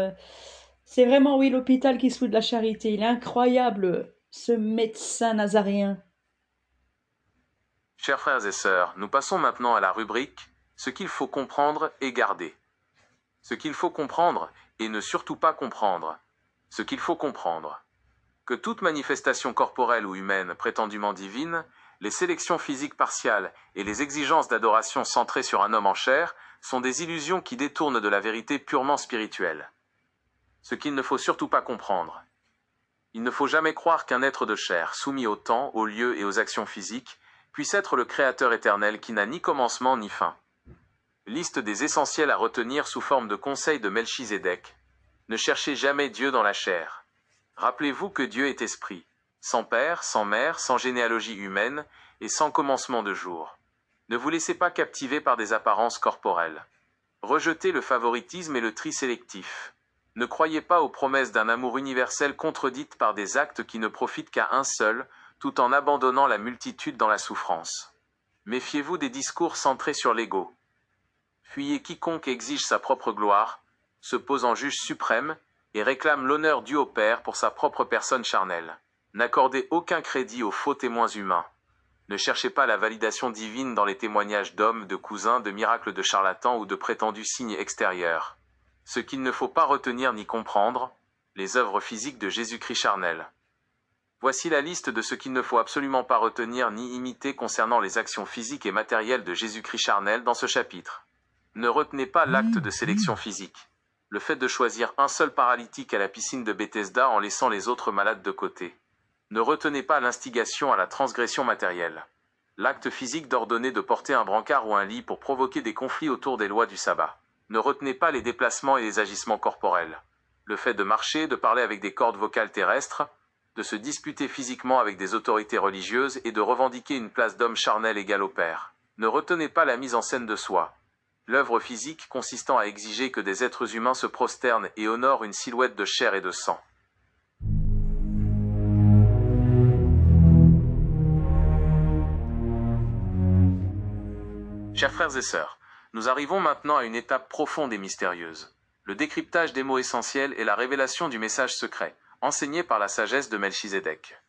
C'est vraiment, oui, l'hôpital qui se fout de la charité. Il est incroyable, ce médecin nazaréen. Chers frères et sœurs, nous passons maintenant à la rubrique « Ce qu'il faut comprendre et garder ». Ce qu'il faut comprendre et ne surtout pas comprendre. Ce qu'il faut comprendre. Que toute manifestation corporelle ou humaine prétendument divine, les sélections physiques partiales et les exigences d'adoration centrées sur un homme en chair sont des illusions qui détournent de la vérité purement spirituelle. Ce qu'il ne faut surtout pas comprendre. Il ne faut jamais croire qu'un être de chair, soumis au temps, au lieu et aux actions physiques, puisse être le Créateur éternel qui n'a ni commencement ni fin. Liste des essentiels à retenir sous forme de conseil de Melchizedek. Ne cherchez jamais Dieu dans la chair. Rappelez-vous que Dieu est esprit, sans père, sans mère, sans généalogie humaine et sans commencement de jour. Ne vous laissez pas captiver par des apparences corporelles. Rejetez le favoritisme et le tri sélectif. Ne croyez pas aux promesses d'un amour universel contredites par des actes qui ne profitent qu'à un seul, tout en abandonnant la multitude dans la souffrance. Méfiez-vous des discours centrés sur l'ego. Fuyez quiconque exige sa propre gloire, se pose en juge suprême et réclame l'honneur dû au Père pour sa propre personne charnelle. N'accordez aucun crédit aux faux témoins humains. Ne cherchez pas la validation divine dans les témoignages d'hommes, de cousins, de miracles de charlatans ou de prétendus signes extérieurs. Ce qu'il ne faut pas retenir ni comprendre, les œuvres physiques de Jésus-Christ charnel. Voici la liste de ce qu'il ne faut absolument pas retenir ni imiter concernant les actions physiques et matérielles de Jésus-Christ charnel dans ce chapitre. Ne retenez pas l'acte de sélection physique. Le fait de choisir un seul paralytique à la piscine de Bethesda en laissant les autres malades de côté. Ne retenez pas l'instigation à la transgression matérielle. L'acte physique d'ordonner de porter un brancard ou un lit pour provoquer des conflits autour des lois du sabbat. Ne retenez pas les déplacements et les agissements corporels. Le fait de marcher, de parler avec des cordes vocales terrestres, de se disputer physiquement avec des autorités religieuses et de revendiquer une place d'homme charnel égale au Père. Ne retenez pas la mise en scène de soi. L'œuvre physique consistant à exiger que des êtres humains se prosternent et honorent une silhouette de chair et de sang. Chers frères et sœurs, nous arrivons maintenant à une étape profonde et mystérieuse. Le décryptage des mots essentiels et la révélation du message secret, enseigné par la sagesse de Melchizedek.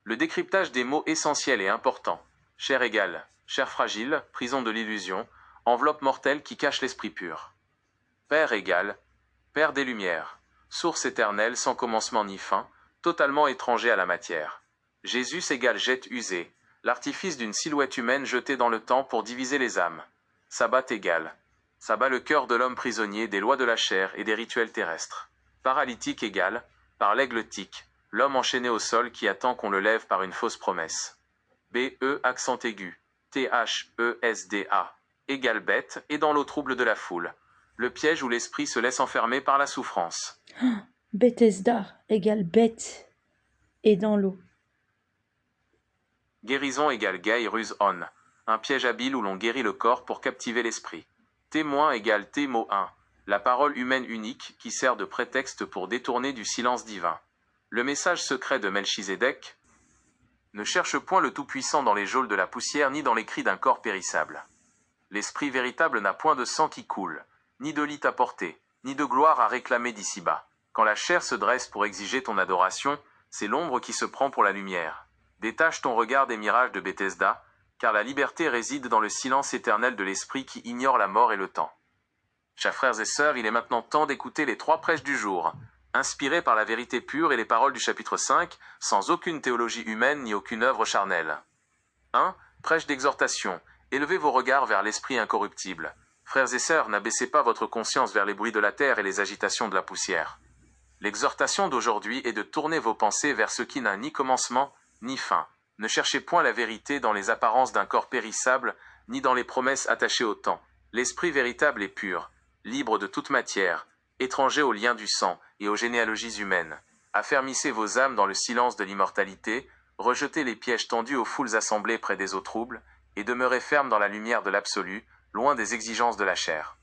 Le décryptage des mots essentiels est important. Chair égale, chair fragile, prison de l'illusion, enveloppe mortelle qui cache l'esprit pur. Père égale, Père des Lumières, source éternelle sans commencement ni fin, totalement étranger à la matière. Jésus égale jet usé, l'artifice d'une silhouette humaine jetée dans le temps pour diviser les âmes. Sabbat égale, Ça bat le cœur de l'homme prisonnier des lois de la chair et des rituels terrestres. Paralytique égale, par l'aigle tic, l'homme enchaîné au sol qui attend qu'on le lève par une fausse promesse. B-E accent aigu, T-H-E-S-D-A, égale bête et dans l'eau trouble de la foule. Le piège où l'esprit se laisse enfermer par la souffrance. Bethesda égale bête et dans l'eau. Guérison égale gay ruse on, un piège habile où l'on guérit le corps pour captiver l'esprit. Témoin égale T-mot 1, la parole humaine unique qui sert de prétexte pour détourner du silence divin. Le message secret de Melchizedek ne cherche point le Tout-Puissant dans les geôles de la poussière ni dans les cris d'un corps périssable. L'esprit véritable n'a point de sang qui coule, ni de lit à porter, ni de gloire à réclamer d'ici-bas. Quand la chair se dresse pour exiger ton adoration, c'est l'ombre qui se prend pour la lumière. Détache ton regard des mirages de Bethesda, car la liberté réside dans le silence éternel de l'esprit qui ignore la mort et le temps. Chers frères et sœurs, il est maintenant temps d'écouter les 3 prêches du jour, inspirés par la vérité pure et les paroles du chapitre 5, sans aucune théologie humaine ni aucune œuvre charnelle. 1. Prêche d'exhortation. Élevez vos regards vers l'esprit incorruptible. Frères et sœurs, n'abaissez pas votre conscience vers les bruits de la terre et les agitations de la poussière. L'exhortation d'aujourd'hui est de tourner vos pensées vers ce qui n'a ni commencement, ni fin. Ne cherchez point la vérité dans les apparences d'un corps périssable, ni dans les promesses attachées au temps. L'esprit véritable est pur, libre de toute matière, étranger aux liens du sang et aux généalogies humaines. Affermissez vos âmes dans le silence de l'immortalité, rejetez les pièges tendus aux foules assemblées près des eaux troubles, et demeurez fermes dans la lumière de l'absolu, loin des exigences de la chair.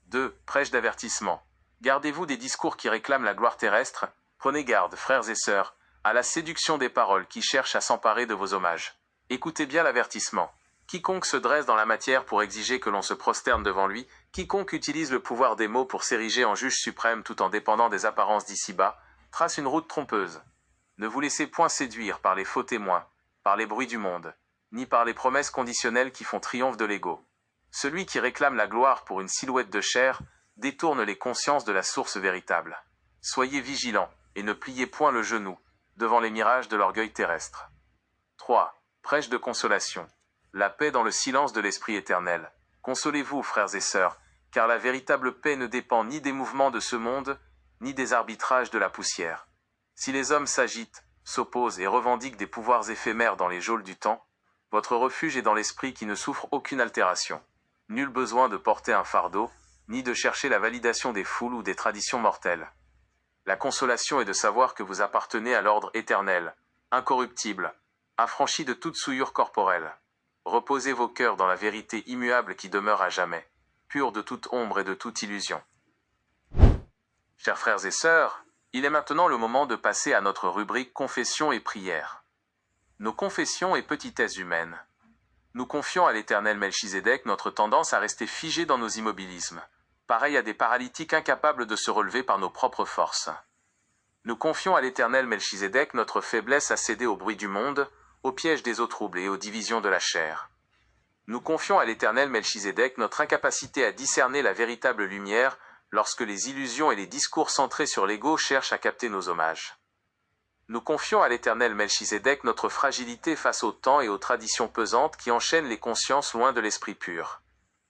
2. Prêche d'avertissement. Gardez-vous des discours qui réclament la gloire terrestre, prenez garde, frères et sœurs, à la séduction des paroles qui cherchent à s'emparer de vos hommages. Écoutez bien l'avertissement. Quiconque se dresse dans la matière pour exiger que l'on se prosterne devant lui, quiconque utilise le pouvoir des mots pour s'ériger en juge suprême tout en dépendant des apparences d'ici-bas, trace une route trompeuse. Ne vous laissez point séduire par les faux témoins, par les bruits du monde, ni par les promesses conditionnelles qui font triomphe de l'ego. Celui qui réclame la gloire pour une silhouette de chair détourne les consciences de la source véritable. Soyez vigilants et ne pliez point le genou devant les mirages de l'orgueil terrestre. 3. Prêche de consolation. La paix dans le silence de l'Esprit éternel. Consolez-vous, frères et sœurs, car la véritable paix ne dépend ni des mouvements de ce monde, ni des arbitrages de la poussière. Si les hommes s'agitent, s'opposent et revendiquent des pouvoirs éphémères dans les geôles du temps, votre refuge est dans l'esprit qui ne souffre aucune altération. Nul besoin de porter un fardeau, ni de chercher la validation des foules ou des traditions mortelles. La consolation est de savoir que vous appartenez à l'ordre éternel, incorruptible, affranchi de toute souillure corporelle. Reposez vos cœurs dans la vérité immuable qui demeure à jamais, pure de toute ombre et de toute illusion. Chers frères et sœurs, il est maintenant le moment de passer à notre rubrique confession et prière. Nos confessions et petitesses humaines. Nous confions à l'éternel Melchizedek notre tendance à rester figés dans nos immobilismes, pareil à des paralytiques incapables de se relever par nos propres forces. Nous confions à l'éternel Melchizedek notre faiblesse à céder au bruit du monde, au piège des eaux troubles et aux divisions de la chair. Nous confions à l'éternel Melchizedek notre incapacité à discerner la véritable lumière lorsque les illusions et les discours centrés sur l'ego cherchent à capter nos hommages. Nous confions à l'éternel Melchizedek notre fragilité face au temps et aux traditions pesantes qui enchaînent les consciences loin de l'esprit pur.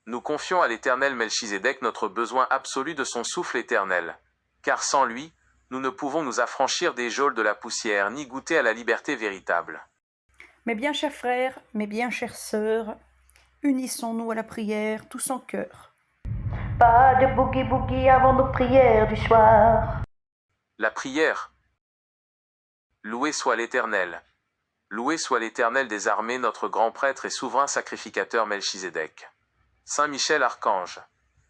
Nous confions à l'éternel Melchizedek notre besoin absolu de son souffle éternel, car sans lui, nous ne pouvons nous affranchir des geôles de la poussière ni goûter à la liberté véritable. Mes bien chers frères, mes bien chères sœurs, unissons-nous à la prière tous en cœur. Pas de boogie-boogie avant nos prières du soir. La prière. Loué soit l'Éternel. Loué soit l'Éternel des armées, notre grand prêtre et souverain sacrificateur Melchizedek. Saint Michel Archange,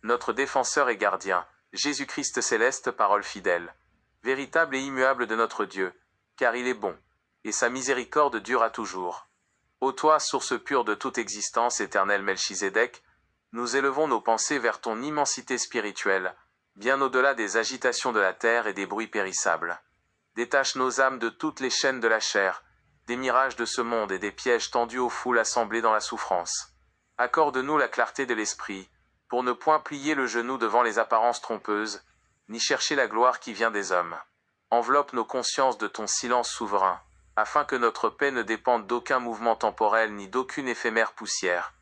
notre défenseur et gardien, Jésus-Christ céleste, parole fidèle, véritable et immuable de notre Dieu, car il est bon, et sa miséricorde dure à toujours. Ô toi, source pure de toute existence, éternel Melchizedek, nous élevons nos pensées vers ton immensité spirituelle, bien au-delà des agitations de la terre et des bruits périssables. Détache nos âmes de toutes les chaînes de la chair, des mirages de ce monde et des pièges tendus aux foules assemblées dans la souffrance. Accorde-nous la clarté de l'esprit, pour ne point plier le genou devant les apparences trompeuses, ni chercher la gloire qui vient des hommes. Enveloppe nos consciences de ton silence souverain, afin que notre paix ne dépende d'aucun mouvement temporel ni d'aucune éphémère poussière.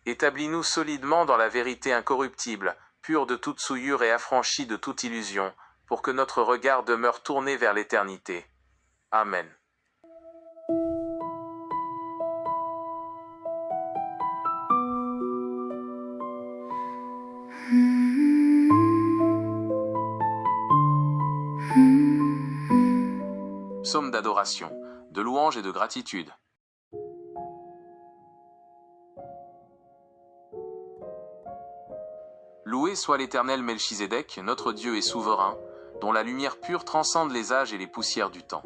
Établis-nous solidement dans la vérité incorruptible, pure de toute souillure et affranchie de toute illusion, pour que notre regard demeure tourné vers l'éternité. Amen. Psaume d'adoration, de louange et de gratitude. Loué soit l'Éternel Melchizedek, notre Dieu et souverain, dont la lumière pure transcende les âges et les poussières du temps.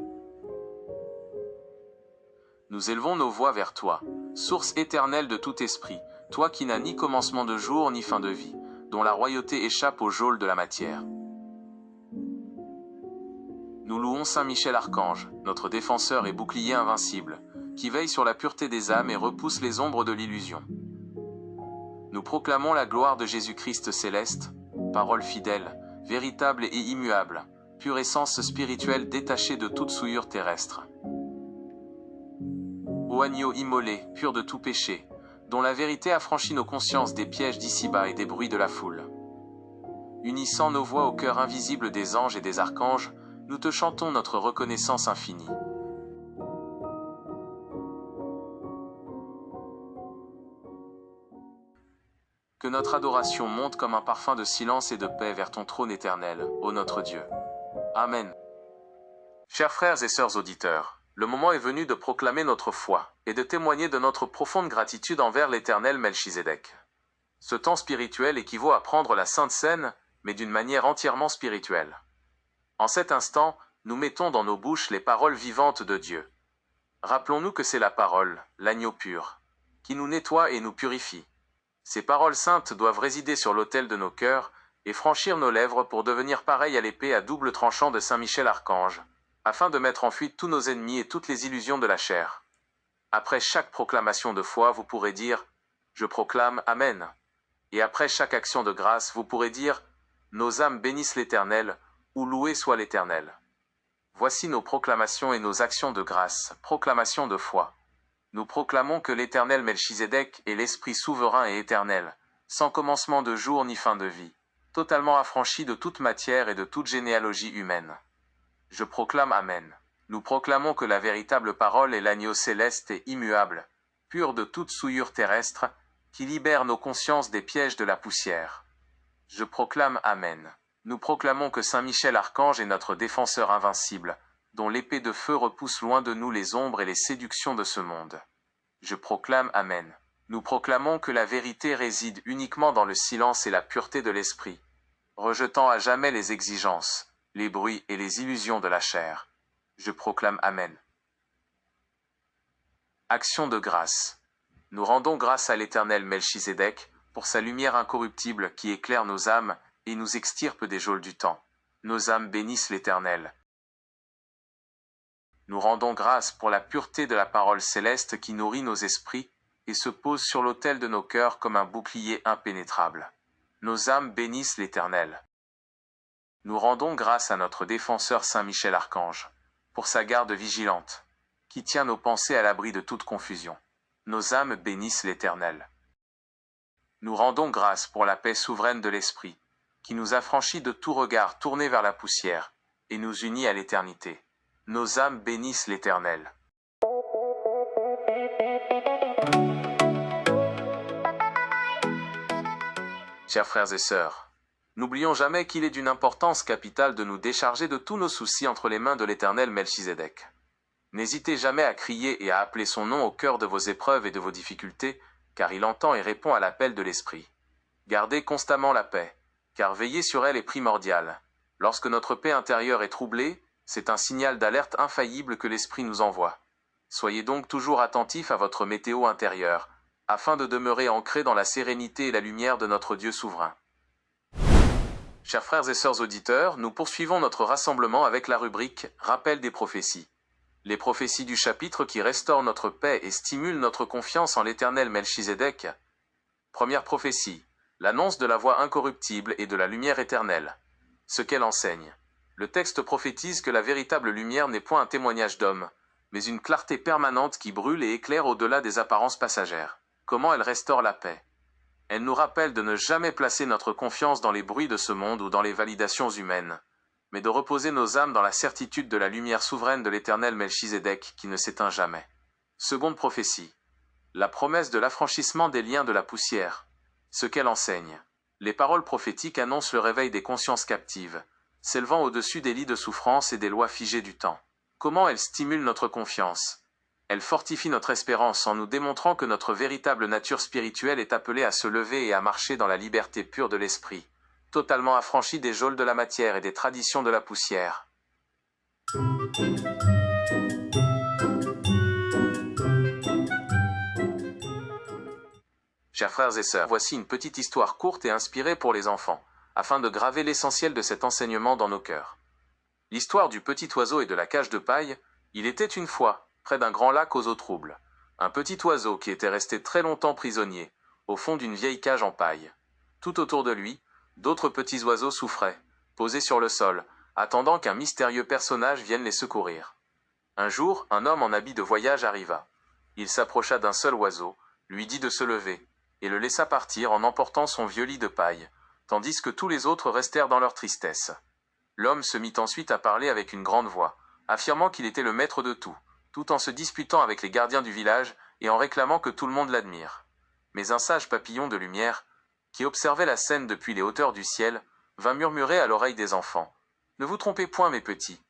Nous élevons nos voix vers toi, source éternelle de tout esprit, toi qui n'as ni commencement de jour ni fin de vie, dont la royauté échappe au geôle de la matière. Nous louons Saint Michel Archange, notre défenseur et bouclier invincible, qui veille sur la pureté des âmes et repousse les ombres de l'illusion. Nous proclamons la gloire de Jésus-Christ céleste, parole fidèle, véritable et immuable, pure essence spirituelle détachée de toute souillure terrestre. Ô agneau immolé, pur de tout péché, dont la vérité affranchit nos consciences des pièges d'ici-bas et des bruits de la foule. Unissant nos voix au cœur invisible des anges et des archanges, nous te chantons notre reconnaissance infinie. Que notre adoration monte comme un parfum de silence et de paix vers ton trône éternel, ô notre Dieu. Amen. Chers frères et sœurs auditeurs, le moment est venu de proclamer notre foi et de témoigner de notre profonde gratitude envers l'Éternel Melchizedek. Ce temps spirituel équivaut à prendre la Sainte Seine, mais d'une manière entièrement spirituelle. En cet instant, nous mettons dans nos bouches les paroles vivantes de Dieu. Rappelons-nous que c'est la parole, l'agneau pur, qui nous nettoie et nous purifie. Ces paroles saintes doivent résider sur l'autel de nos cœurs et franchir nos lèvres pour devenir pareilles à l'épée à double tranchant de Saint Michel Archange, afin de mettre en fuite tous nos ennemis et toutes les illusions de la chair. Après chaque proclamation de foi, vous pourrez dire « Je proclame Amen ». Et après chaque action de grâce, vous pourrez dire « Nos âmes bénissent l'Éternel » ou « Loué soit l'Éternel ». Voici nos proclamations et nos actions de grâce, proclamations de foi. Nous proclamons que l'Éternel Melchizedek est l'Esprit souverain et éternel, sans commencement de jour ni fin de vie, totalement affranchi de toute matière et de toute généalogie humaine. Je proclame Amen. Nous proclamons que la véritable parole est l'agneau céleste et immuable, pur de toute souillure terrestre, qui libère nos consciences des pièges de la poussière. Je proclame Amen. Nous proclamons que Saint Michel Archange est notre défenseur invincible, dont l'épée de feu repousse loin de nous les ombres et les séductions de ce monde. Je proclame Amen. Nous proclamons que la vérité réside uniquement dans le silence et la pureté de l'esprit, rejetant à jamais les exigences, les bruits et les illusions de la chair. Je proclame Amen. Action de grâce. Nous rendons grâce à l'Éternel Melchizedek pour sa lumière incorruptible qui éclaire nos âmes et nous extirpe des geôles du temps. Nos âmes bénissent l'Éternel. Nous rendons grâce pour la pureté de la parole céleste qui nourrit nos esprits et se pose sur l'autel de nos cœurs comme un bouclier impénétrable. Nos âmes bénissent l'Éternel. Nous rendons grâce à notre défenseur Saint Michel Archange pour sa garde vigilante, qui tient nos pensées à l'abri de toute confusion. Nos âmes bénissent l'Éternel. Nous rendons grâce pour la paix souveraine de l'Esprit, qui nous affranchit de tout regard tourné vers la poussière, et nous unit à l'éternité. Nos âmes bénissent l'Éternel. Chers frères et sœurs, n'oublions jamais qu'il est d'une importance capitale de nous décharger de tous nos soucis entre les mains de l'Éternel Melchizedek. N'hésitez jamais à crier et à appeler son nom au cœur de vos épreuves et de vos difficultés, car il entend et répond à l'appel de l'Esprit. Gardez constamment la paix, car veiller sur elle est primordial. Lorsque notre paix intérieure est troublée, c'est un signal d'alerte infaillible que l'Esprit nous envoie. Soyez donc toujours attentifs à votre météo intérieure, afin de demeurer ancrés dans la sérénité et la lumière de notre Dieu souverain. Chers frères et sœurs auditeurs, nous poursuivons notre rassemblement avec la rubrique « Rappel des prophéties ». Les prophéties du chapitre qui restaurent notre paix et stimulent notre confiance en l'Éternel Melchizedek. Première prophétie, l'annonce de la voix incorruptible et de la lumière éternelle. Ce qu'elle enseigne. Le texte prophétise que la véritable lumière n'est point un témoignage d'homme, mais une clarté permanente qui brûle et éclaire au-delà des apparences passagères. Comment elle restaure la paix? Elle nous rappelle de ne jamais placer notre confiance dans les bruits de ce monde ou dans les validations humaines, mais de reposer nos âmes dans la certitude de la lumière souveraine de l'éternel Melchizedek qui ne s'éteint jamais. Seconde prophétie. La promesse de l'affranchissement des liens de la poussière. Ce qu'elle enseigne. Les paroles prophétiques annoncent le réveil des consciences captives, s'élevant au-dessus des lits de souffrance et des lois figées du temps. Comment elles stimulent notre confiance? Elles fortifient notre espérance en nous démontrant que notre véritable nature spirituelle est appelée à se lever et à marcher dans la liberté pure de l'esprit, totalement affranchie des geôles de la matière et des traditions de la poussière. Chers frères et sœurs, voici une petite histoire courte et inspirée pour les enfants, afin de graver l'essentiel de cet enseignement dans nos cœurs. L'histoire du petit oiseau et de la cage de paille. Il était une fois, près d'un grand lac aux eaux troubles, un petit oiseau qui était resté très longtemps prisonnier, au fond d'une vieille cage en paille. Tout autour de lui, d'autres petits oiseaux souffraient, posés sur le sol, attendant qu'un mystérieux personnage vienne les secourir. Un jour, un homme en habit de voyage arriva. Il s'approcha d'un seul oiseau, lui dit de se lever, et le laissa partir en emportant son vieux lit de paille, tandis que tous les autres restèrent dans leur tristesse. L'homme se mit ensuite à parler avec une grande voix, affirmant qu'il était le maître de tout en se disputant avec les gardiens du village et en réclamant que tout le monde l'admire. Mais un sage papillon de lumière, qui observait la scène depuis les hauteurs du ciel, vint murmurer à l'oreille des enfants. « Ne vous trompez point, mes petits.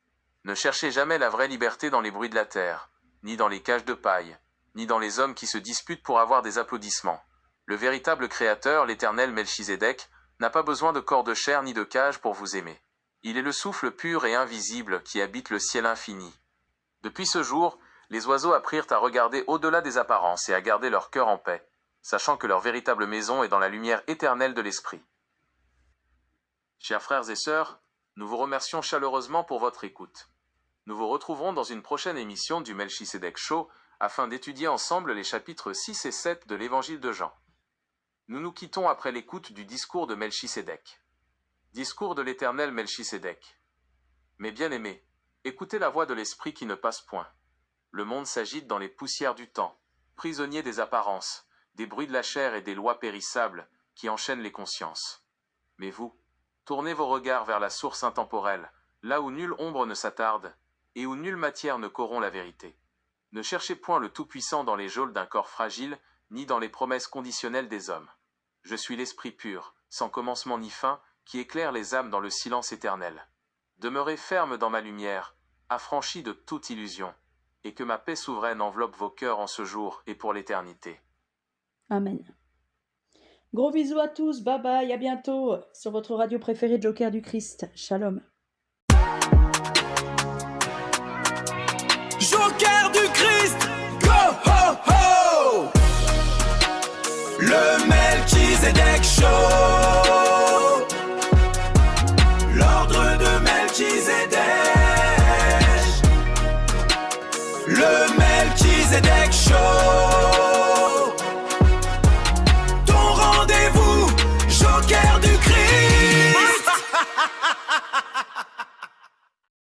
Ne cherchez jamais la vraie liberté dans les bruits de la terre, ni dans les cages de paille, ni dans les hommes qui se disputent pour avoir des applaudissements. Le véritable créateur, l'éternel Melchizedek, n'a pas besoin de corps de chair ni de cage pour vous aimer. Il est le souffle pur et invisible qui habite le ciel infini. » Depuis ce jour, les oiseaux apprirent à regarder au-delà des apparences et à garder leur cœur en paix, sachant que leur véritable maison est dans la lumière éternelle de l'esprit. Chers frères et sœurs, nous vous remercions chaleureusement pour votre écoute. Nous vous retrouverons dans une prochaine émission du Melchizedek Show afin d'étudier ensemble les chapitres 6 et 7 de l'Évangile de Jean. Nous nous quittons après l'écoute du discours de Melchizedek. Discours de l'éternel Melchizedek. Mes bien-aimés, écoutez la voix de l'esprit qui ne passe point. Le monde s'agite dans les poussières du temps, prisonnier des apparences, des bruits de la chair et des lois périssables qui enchaînent les consciences. Mais vous, tournez vos regards vers la source intemporelle, là où nulle ombre ne s'attarde, et où nulle matière ne corrompt la vérité. Ne cherchez point le Tout-Puissant dans les geôles d'un corps fragile, ni dans les promesses conditionnelles des hommes. Je suis l'Esprit pur, sans commencement ni fin, qui éclaire les âmes dans le silence éternel. Demeurez ferme dans ma lumière, affranchis de toute illusion, et que ma paix souveraine enveloppe vos cœurs en ce jour et pour l'éternité. Amen. Gros bisous à tous, bye bye, à bientôt sur votre radio préférée Joker du Christ. Shalom. Joker du Christ, go ho ho. Le Melchizedek Show. L'ordre de Melchizedek. Le Melchizedek Show.